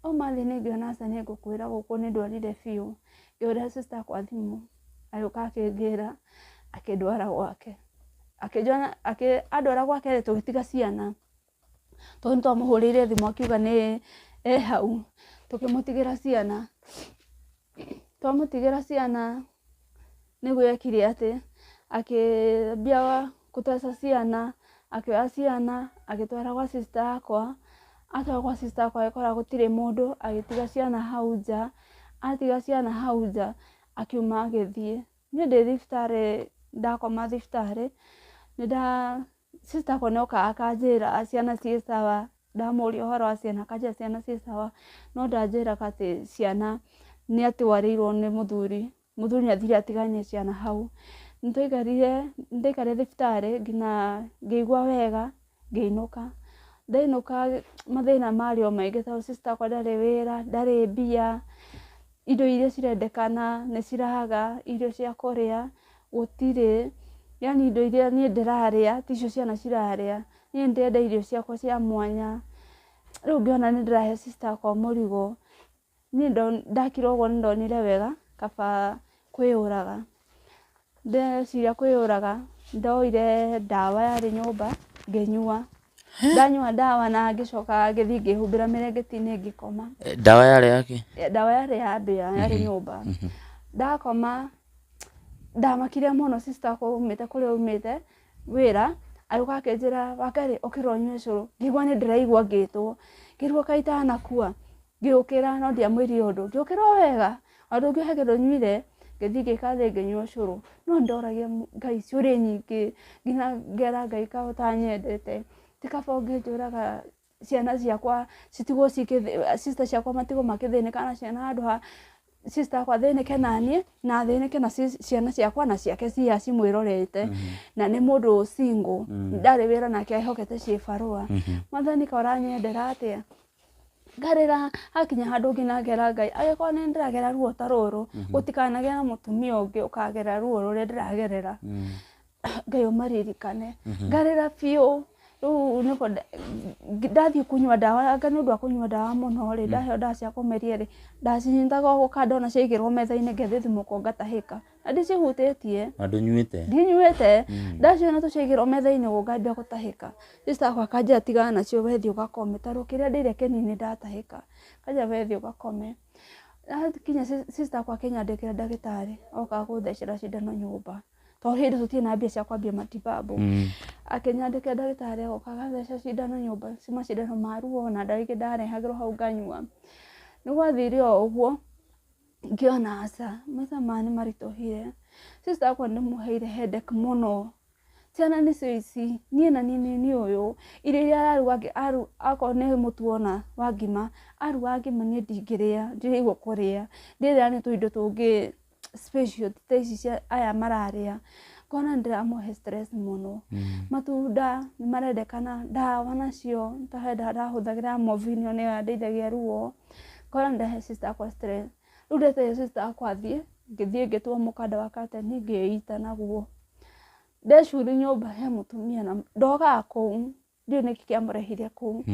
auma thĩ nĩngĩona aca nĩngũkwĩra gũkũ nĩndwarire biũ ngĩhũrĩra sister kwa thimũ agĩũka akĩngĩra akĩndwara gwake andwara gwake rĩ tũgĩtiga ciana tondũ nĩtwamũhũrĩire thimũ akiuga nĩ hau tũkĩmũtigĩra ciana nĩguo ekire atĩ akĩambia gũteca ciana akĩoya ciana agĩtwara gwa sister yakwa atwara gwa sister yakwa agĩkora gũtirĩ mũndũ agĩtiga ciana hau nja atiga ciana hau nja akiuma agĩthiĩ niĩ ndĩ thibitarĩ ndakoma thibitarĩ sister yakwa nĩokaga akanjĩra ciana ciĩ sawa ndamũria ũhoro wa ciana akanjĩra ciana ciĩ sawa no ndanjĩraga atĩ ciana nĩ atwarĩirwo nĩ mũthuri nĩathire atiganie ciana hau nĩndaikarire thibitarĩ nginya ngĩigua wega ngĩinũka ndainũka mathĩna marĩ o maingĩ tondũ sister yakwa ndarĩ wĩra ndarĩ mbia indo iria cirendekana nĩ ciraga irio cia kũrĩa gũtirĩ yani indo iria niĩ ndĩrarĩa ticio ciana cirarĩa niĩ ndĩrenda irio ciakwa cia mwanya rĩu ngĩona nĩndĩrahe sister yakwa mũrigo niĩ ndakira ũguo nĩndonire wega kaba kwĩyũraga ndeciria kwĩyũraga ndoire ndawa yarĩ nyũmba ngĩnyua ndanyua ndawa na ngĩcoka ngĩthiĩ ngĩhumbĩra mĩrĩngĩti-inĩ ngĩkoma ndawa yarĩ yake ndawa yarĩ ya mbĩa yarĩ nyũmba ndakoma ndamakire mũno sister yakwa umĩte kũrĩa umĩte wĩra agĩũka akĩnjĩra Wangari ũkĩra ũnyue cũrũ ngĩigua nĩndĩraigua ngĩtwo ngĩrwo kaĩ itanakua ngĩũkĩra no ndiamwĩrire ũndũ ngĩũkĩra wega andũ ũngĩ hake ndũnyuire ngĩthiĩ ngĩkathĩ ngĩnyua cũrũ no ndoragia Ngai ciũria nyingĩ nginya ngera Ngai ka ũtanyendete tikaba ũngĩnjũraga ciana ciakwa citigwo sister ciakwa matigwo makĩthĩnĩka na ciana handũ ha sister yakwa thĩnĩke naniĩ na thĩnĩke na ciana ciakwa na ciake ciya cimwĩrorete na nĩ mũndũ single ndarĩ wĩra nake ehokete ciĩ barũa mwathani ka ũranyendera atĩa ngarĩra hakinya handũ nginya ngera Ngai agĩkorwo nĩ ndĩragera ruo ta rũrũ gũtikanagĩa na mũtumia ũngĩ ũkagera ruo rũrĩa ndĩragerera Ngai ũmaririkane ngarĩra biũ rĩu nĩko ndathiĩ kunyua ndawa anga nĩ ũndũ wa kũnyua ndawa mũno rĩ ndaheo ndawa cia kũmeria rĩ ndacinyitaga ũguo kandona ciaigĩrwo metha-inĩ ngethithimũko ngatahĩka na ndicihutĩtie na ndũnyuĩte ndinyuĩte ndaciona tũciaigĩrwo metha-inĩ ũguo ngambia gũtahĩka sister yakwa akanjĩra tigana nacio we thiĩ ũgakome tarũ kĩrĩa ndĩire kĩnini ndatahĩka kanja we thiĩ ũgakome kinya sister kwa Kenya ndekira ndagitari oka guthecera cindano nyumba to hindi tutie na mbia cia kwambia matibabu akenya ndekira ndagitari oka gatheca cindano nyumba cima cindano maruo na ndariki ndarehagirwo hau nganyua ni gwathire o uguo ngiona aca maitha mani maritohire sister kwa ndimuheire headache muno ciana nicio ici nie na ni uyu iria araruga ako ne mutuona wa ngima aruga ngima ni ndingiria ndirigwo kuria ndira ni tuindo tungi special tesi cia aya mararia kona ndiramuhe stress muno matunda ni marendekana dawa nacio taheda ndahuthagira Movin ni andeithagia ruo kona ndahe sister kwa stress rudete sister kwa thie ngitwa mukanda wa kateni ngiita naguo ndecuri nyumba he mutumia na ndoga kuu ndio niki kiamurehire kuu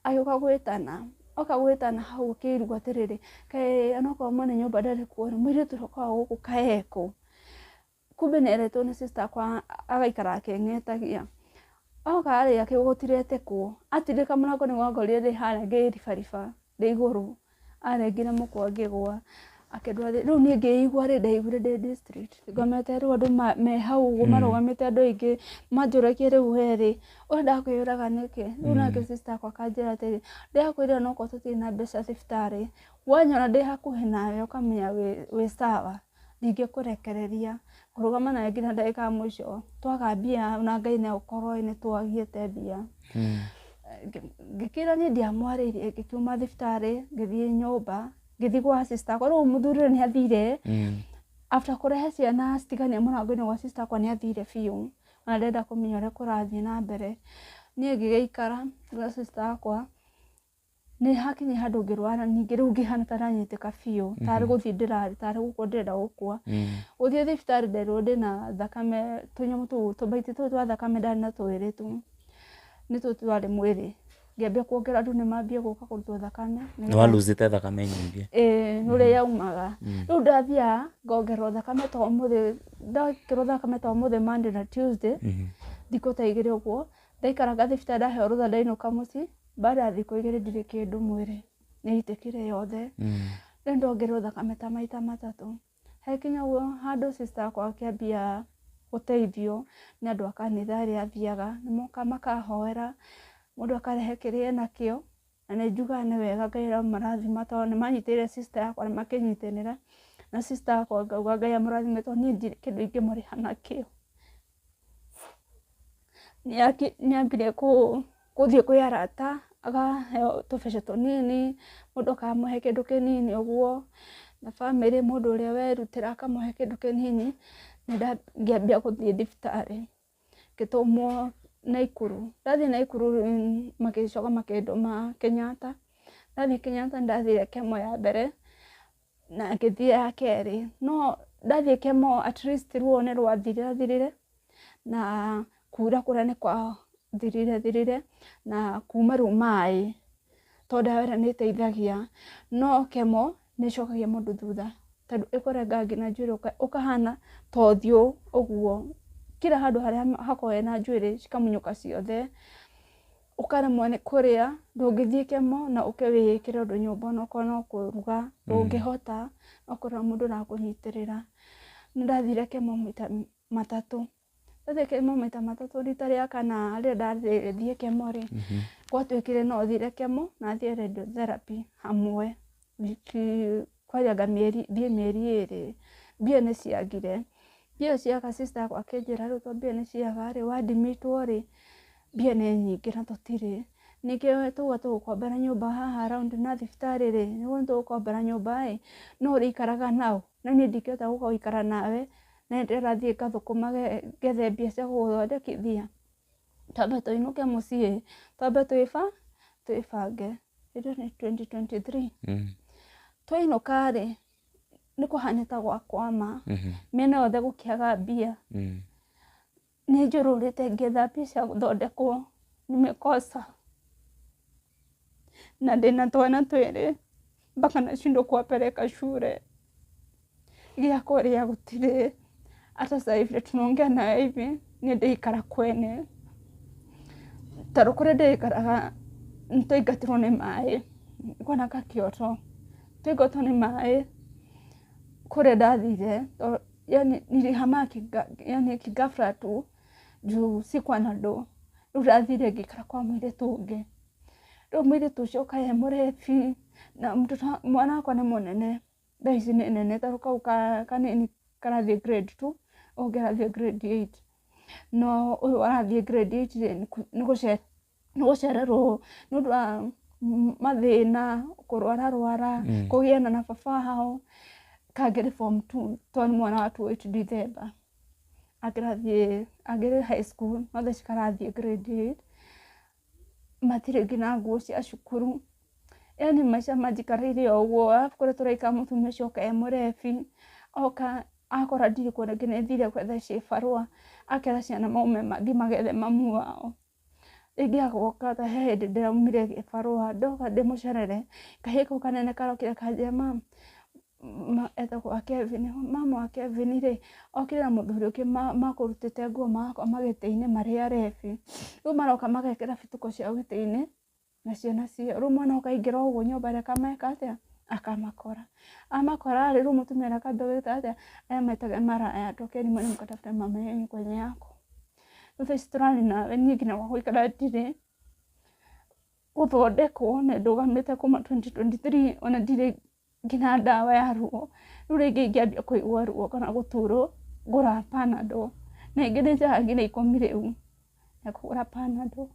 ayoka gwetana hau kiruga atiriri kae anoko mwana nyumba ndari kuona mwire turoka guku kaeko kumbe neretwo ni sister kwa agaikara akeng'etagia oka ari akigotirete ku atirika munako ni gwangorire hana ngiribariba ndi iguru arengira mukwa ngigwa akedwa riu ni ngiigwa ri ndaigure ndi district gomete ru andu me hau gumarugamite andu ingi manjurekie riu heri onda kwiyuraga niki riu nake sister kwa kanjira atiri ndakwira no ko tuti na mbeca thiftari wanyona ndi hakuhi nawe ukamenya we sawa ndingikurekereria kurugama na nginya ndagika mwisho twagambia na Ngai ne ukorwo ni twagiete bia ngikira ni ndiamwaririe ngikiuma thiftari ngithie nyumba ngithi gwa sister kwa muthuri ni athire after kurehe ciana citigania murango-ini gwa sister kwa ni athire fiu na ndenda kumenya uria kurathie na mbere ni ngigeikara gwa sister kwa ni hakinye handu ngirwara ningi riu ngihana taranyiteka fiu tari guthie ndirari tari guko ndenda gukua uthie thiftari nderwo ndina thakame tunyamu tubaiti twa thakame ndari na twiri tu ni twari mwiri ngiambia kuongera andu ni mambia guka kurutwo thakame ni waluzite thakame nyingi nure yaumaga riu ndathia ngongerwo thakame to muthi ndakirwo thakame to muthi Monday na Tuesday thiko ta igiri uguo ndaikaraga thiftari ndahe rutha ndainuka muci baada ya thiko igiri ndiri kindu mwiri ni itekire yothe ndongerwo thakame ta maita matatu hekinya guo handu sister kwa kiambia guteithio ni andu akanitha aria athiaga ni moka makahoera mundu akarehe kiria nakio na ni njuga ni wega Ngai marathima to ni manyitire sister yakwa ni makinyitenera na sister yakwa ngauga Ngai amurathime to ni ndire kindu ingimuriha nakio ni ambire kuthie kwi arata agaheo tubeca tunini mundu akamuhe kindu kinini uguo na family mundu uria werutira akamuhe kindu kinini ngiambia kuthie thiftari gitumwo Naikuru ndathie Naikuru magicoka makinduma Kenyatta ndathie Kenyatta ndathire kemo ya mbere na ngithie ya keri no ndathie kemo at least ruone rwathirire na kura kuria ni kwa thirire na kuma ru mai to ndawera ni teithagia no kemo ni cokagia mundu thutha tondu ikorenga ngina njwiri ukahana tothio uguo kila handu haria hakoe na njwiri cikamunyuka ciothe ukaremwo ni kuria ndungithie kemo na ukewikire undu nyumba no kono kuruga ndungihota okora mundu na kunyitirira ndathire kemo maita matatu ndathire kemo maita matatu rita ria kana ria ndathire kemo ri gwatwikire no thire kemo na thie radiotherapy hamwe kwariaga mieri iri mbia ni ciagire mbia ciaga sister kwa kenjira riu to mbia ni ciaga ri wadmitwo ri mbia ni nyingi na tutiri nikio tugukombera nyumba haha around na thiftari ri nigo tugukombera nyumba no urikaraga nao na ni ndiketa guikara nawe na ndirathie kathukuma gethe mbia cia guthondekithia tambe tuinuke mucii tambe tuibange ito ni 2023 twainuka ri ni kuhanita gwakwama mena yothe gukiaga mbia ni njururite ngetha mbia cia guthondekwo nimekosa na ndina twana twiri mpaka nashindwa kuwapeleka shule giakwa ria gutiri hata sasa hivi tunaongea na hivi ni ndeikara kwene taru kuria ndeikaraga ntoingatirwo ni mai kwana kakioto twĩgotwo nĩ maĩ kũrĩa ndathire, yani nilihama yani kigafla tu juu sikuwa na ndoo. Rĩu ndathire ngĩikara kwa mũirĩtu ũngĩ. Rĩu mũirĩtu ũcio kaĩ mũrebi na mwana wakwa nĩ mũnene, thaa ici nĩ nene, tarĩu kau kanini karathiĩ grade 2 ũngĩ arathiĩ grade 8. No ũyũ arathiĩ grade 8 nĩ gũcererwo nĩ ũndũ wa mathĩna, kũrwara kũgiana na baba hao, kangĩrĩ form 2 tondũ nĩ mwana wa 28 December. Angĩrĩ high school no thaa ici karathiĩ grade 8. Matirĩ nginya nguo cia cukuru, yani maica manjikarĩire ũguo. Arabu kũrĩa tũraikara mũtumia ũcio oka e mũrebi, oka akora ndirĩ kuona nginya thire gwetha cibarũa, akera ciana maume mathi magethe mamu wao. Rĩngĩ agoka ta he hĩndĩ ndĩraumire gĩbarũa, ndoka ndĩmũcerere, kahĩĩ kau kanene karokire kanjĩra mama, etagwo Kevin, mama wa Kevin rĩ okire na mũthuri ũngĩ makũrutĩte nguo magakoma gĩtĩ-inĩ marĩ arebi. Rĩu maroka magekĩra bituko ciao gĩtĩ-inĩ na ciana ciao. Rĩu mwana akaingĩra ũguo nyũmba rĩ akameka atĩa, akamakora. Amakora rĩ rĩu mũtumia akambia gwĩka atĩa, aya metaga maraya, tokeni mwende mkatafute mama yenu kwenye yako. Rĩu thaa ici tũrarĩ nawe niĩ nginya gwa gũikara ndirĩ, gũthondekwo na ndũgamĩte kuma 2023 ona ndirĩ nginya ndawa ya ruo. Rĩu rĩngĩ ingĩambia kũigua ruo kana gũturwo ngũra Panadol, na ingĩ nĩ njaga nginya ikũmi rĩu ya kũgũra Panadol.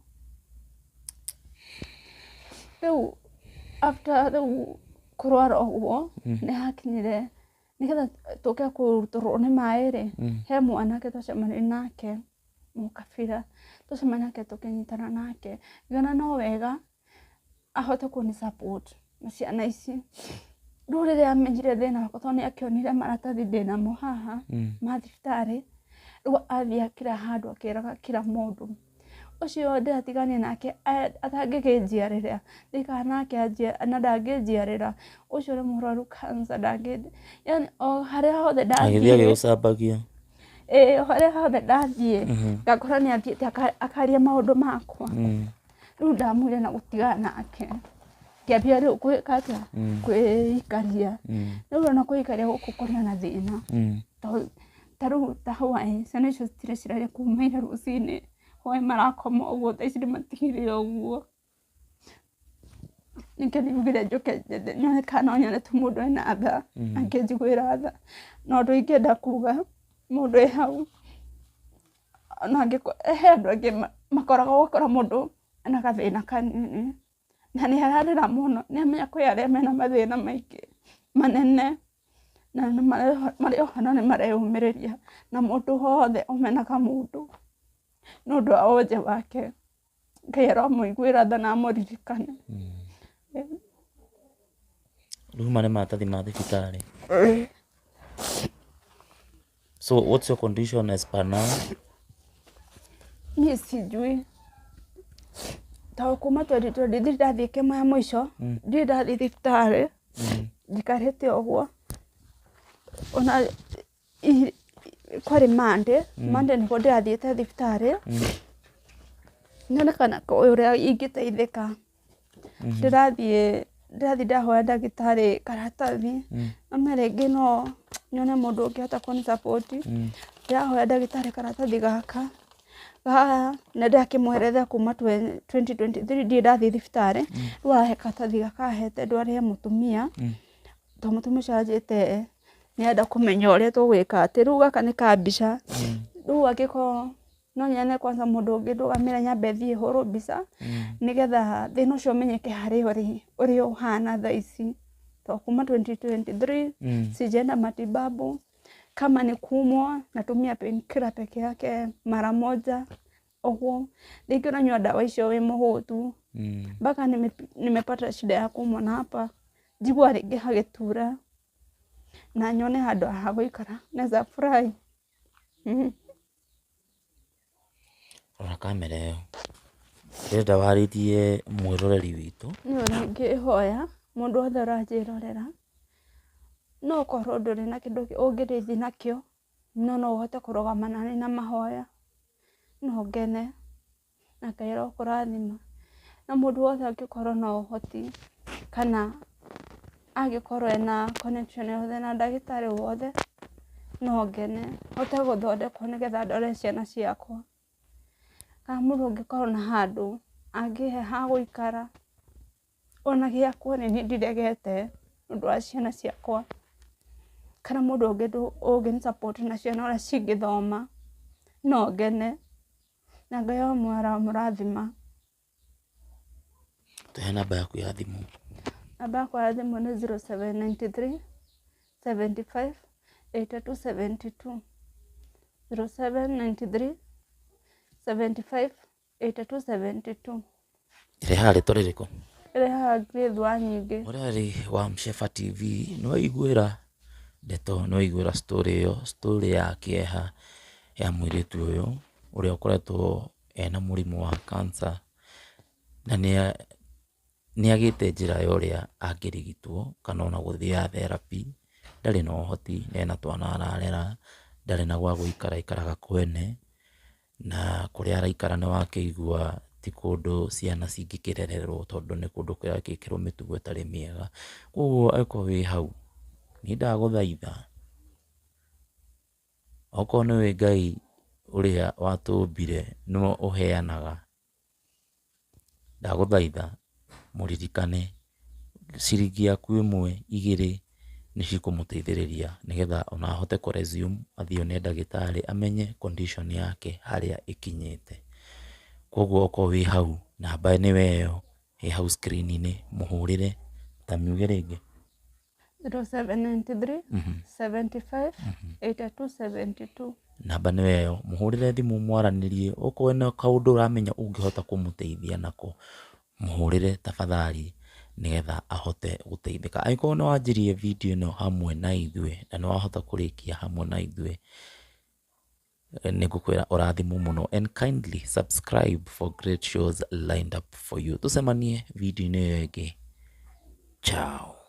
Rĩu after rĩu kũrwara ũguo nĩ hakinyire nĩgetha tũke kũrutũrwo nĩ maĩ rĩ, he mwanake twacemania nake mũkabira, twacemania nake tũkĩnyitana nake, ngĩona no wega ahote kũni support na ciana ici. Rĩu rĩrĩa amenyire thĩna wakwa tondũ nĩ akĩonire maratathi ndĩnamo haha ma thibitarĩ, rĩu athiĩ akĩra handũ akĩraga kila mũndũ ũcio ndĩratigania nake atangĩkĩnjiarĩra ndĩkaga nake anjia na ndangĩnjiarĩra, ũcio nĩ mũrwaru cancer yani o harĩa hothe ndathiĩ agĩthiĩ agĩgũcambagia. Harĩa hothe ndathiĩ ngakora nĩ athiĩte akaria maũndũ makwa. Rĩu ndamwĩra na gũtigana nake ngĩambia rĩu gwĩka atĩa, kwĩikaria. Rĩu ona kwĩikaria gũkũ kũrĩ na thĩna, tarĩu ta hwaĩ ciana icio citirĩ cirarĩa kuuma rũcinĩ, hwaĩ marakoma ũguo thaa ici ndĩmatigire ũguo. Ningĩ nĩaugire njoke nyone kana no nyone mũndũ ena tha angĩnjiguĩra tha, na ũndũ ingĩenda kuga mũndũ wĩ hau, na he andũ angĩ makoraga gũkora mũndũ ena gathĩna kanini na nĩ ararĩra mũno, nĩ amenya kwĩ arĩa mena mathĩna maingĩ manene na marĩ o hana nĩ mareyũmĩrĩria, na mũndũ wothe aume na kamũndũ nĩ ũndũ wa wonje wake, Ngai aromũiguĩra tha na amũririkane. Rĩu marĩ maratathi ma thibitarĩ. So what's your condition as per now? Niĩ sijui. Tao kuma 2023 ndathiĩ kĩmwe ya mũico, ndirĩ ndathiĩ thibitarĩ, njikarĩte ũguo. Ona kwarĩ Monday nĩguo ndĩrathiĩte thibitarĩ. Nyone kana ũrĩa ingĩteithĩka. Ndĩrathiĩ ndahoya ndagĩtarĩ karatathi, amere rĩngĩ no nyone mũndũ ũngĩhota kũni support. Ndĩrahoya ndagĩtarĩ karatathi gaka na ndakĩmwerethera kuma 2023 ndirĩ ndathiĩ thibitarĩ. Rĩu ahe karatathi gaka ahete ndware mũtumia, tondũ mũtumia ũcio anjĩte nĩarenda kũmenya ũrĩa tũgwĩka atĩ. Rĩu gaka nĩ ka mbica, rĩu angĩkorwo no nyone kwanza mũndũ ũngĩ ndũgamĩre nyambe thiĩ hũrwo mbica, nĩgetha thĩna ũcio ũmenyeke harĩa ũrĩ ũhana thaa ici. Tondũ kuma 2023 sijaenda matibabu, kama ni kuumwa natumia painkiller peke yake mara moja ũguo. Rĩngĩ unanyua dawa icio wĩ mũhũtu, mpaka nimepata shida ya kuumwa na hapa njigua rĩngĩ hagĩtura na nyone handũ ha gũikara naweza furahi. Rora kamera ĩyo, ndĩrenda warĩrie mwĩroreri witũ. Nĩ ũrĩa ngĩhoya mũndũ wothe ũranjĩrorera, no ũkorwo ndũrĩ na kĩndũ ũngĩrĩthi nakĩo, no ũhote kũrũgama naniĩ na mahoya, no ngene na Ngai arokũrathima. Na mũndũ wothe angĩkorwo na ũhoti kana angĩkorwo ena connection yothe na ndagĩtarĩ wothe no ngene hote gũthondekwo nĩgetha ndore ciana ciakwa. Kana mũndũ ũngĩkorwo na handũ angĩhe ha gũikara ona gĩa kuona nĩ ndiregete ũndũ wa ciana ciakwa. Kana mũndũ ũngĩ support na ciana ũrĩa cingĩthoma no ngene, na Ngai aramũrathima. Tũhe namba yaku ya thimũ. Namba yakwa ya thimũ nĩ 0793 75 8272 0793 75 8272. Ĩrehaga rĩtwa rĩrĩkũ? Ĩrehaga Grace Wanyingĩ. Mũrori wa Mshefa TV nĩ waiguĩra ndeto, nĩ waiguĩra story ya kĩeha ya mũirĩtu ũyũ ũrĩa ũkoretwo ena mũrimũ wa cancer, na nĩ agĩte njĩra ya ũrĩa angĩrigitwo kana ona gũthiaga therapy. Ndarĩ na ũhoti, ena twana ararera, ndarĩ na gwa gũikara, ikaraga kwene, na kũrĩa araikara nĩ wakĩigua ti kũndũ ciana cingĩkĩrererwo tondũ nĩ kũndũ kũrakĩkĩrwo mĩtugo ĩtarĩ mĩega. Koguo angĩkorwo wĩ hau nĩ ndagũthaitha, okorwo nĩ wĩ Ngai ũrĩa watũmbire no ũheanaga, ndagũthaitha mũririkane ciringi yaku 1 2 nĩ cikũmũteithĩrĩria nĩgetha ona ahote kũ resume athiĩ one ndagĩtarĩ amenye condition yake harĩa ĩkinyĩte. Koguo okorwo wĩ hau, namba nĩwe ĩyo ĩ hau screen-inĩ, mũhũrĩre. Ta miuge rĩngĩ 0793 75 8272. Namba nĩwe ĩyo, mũhũrĩre thimũ mwaranĩrie. Okorwo wĩna kaũndũ ũramenya ũngĩhota kũmũteithia nako, mũhũrĩre tafadhali nĩgetha ahote gũteithĩka. Angĩkorwo nĩ wanjirie video ĩno hamwe na ithuĩ na nĩ wahota kũrĩkia hamwe na ithuĩ, nĩ ngũkwĩra ũrathimwo mũno, and kindly subscribe for great shows lined up for you. Tũcemanie video-inĩ ĩyo ĩngĩ. Ciao.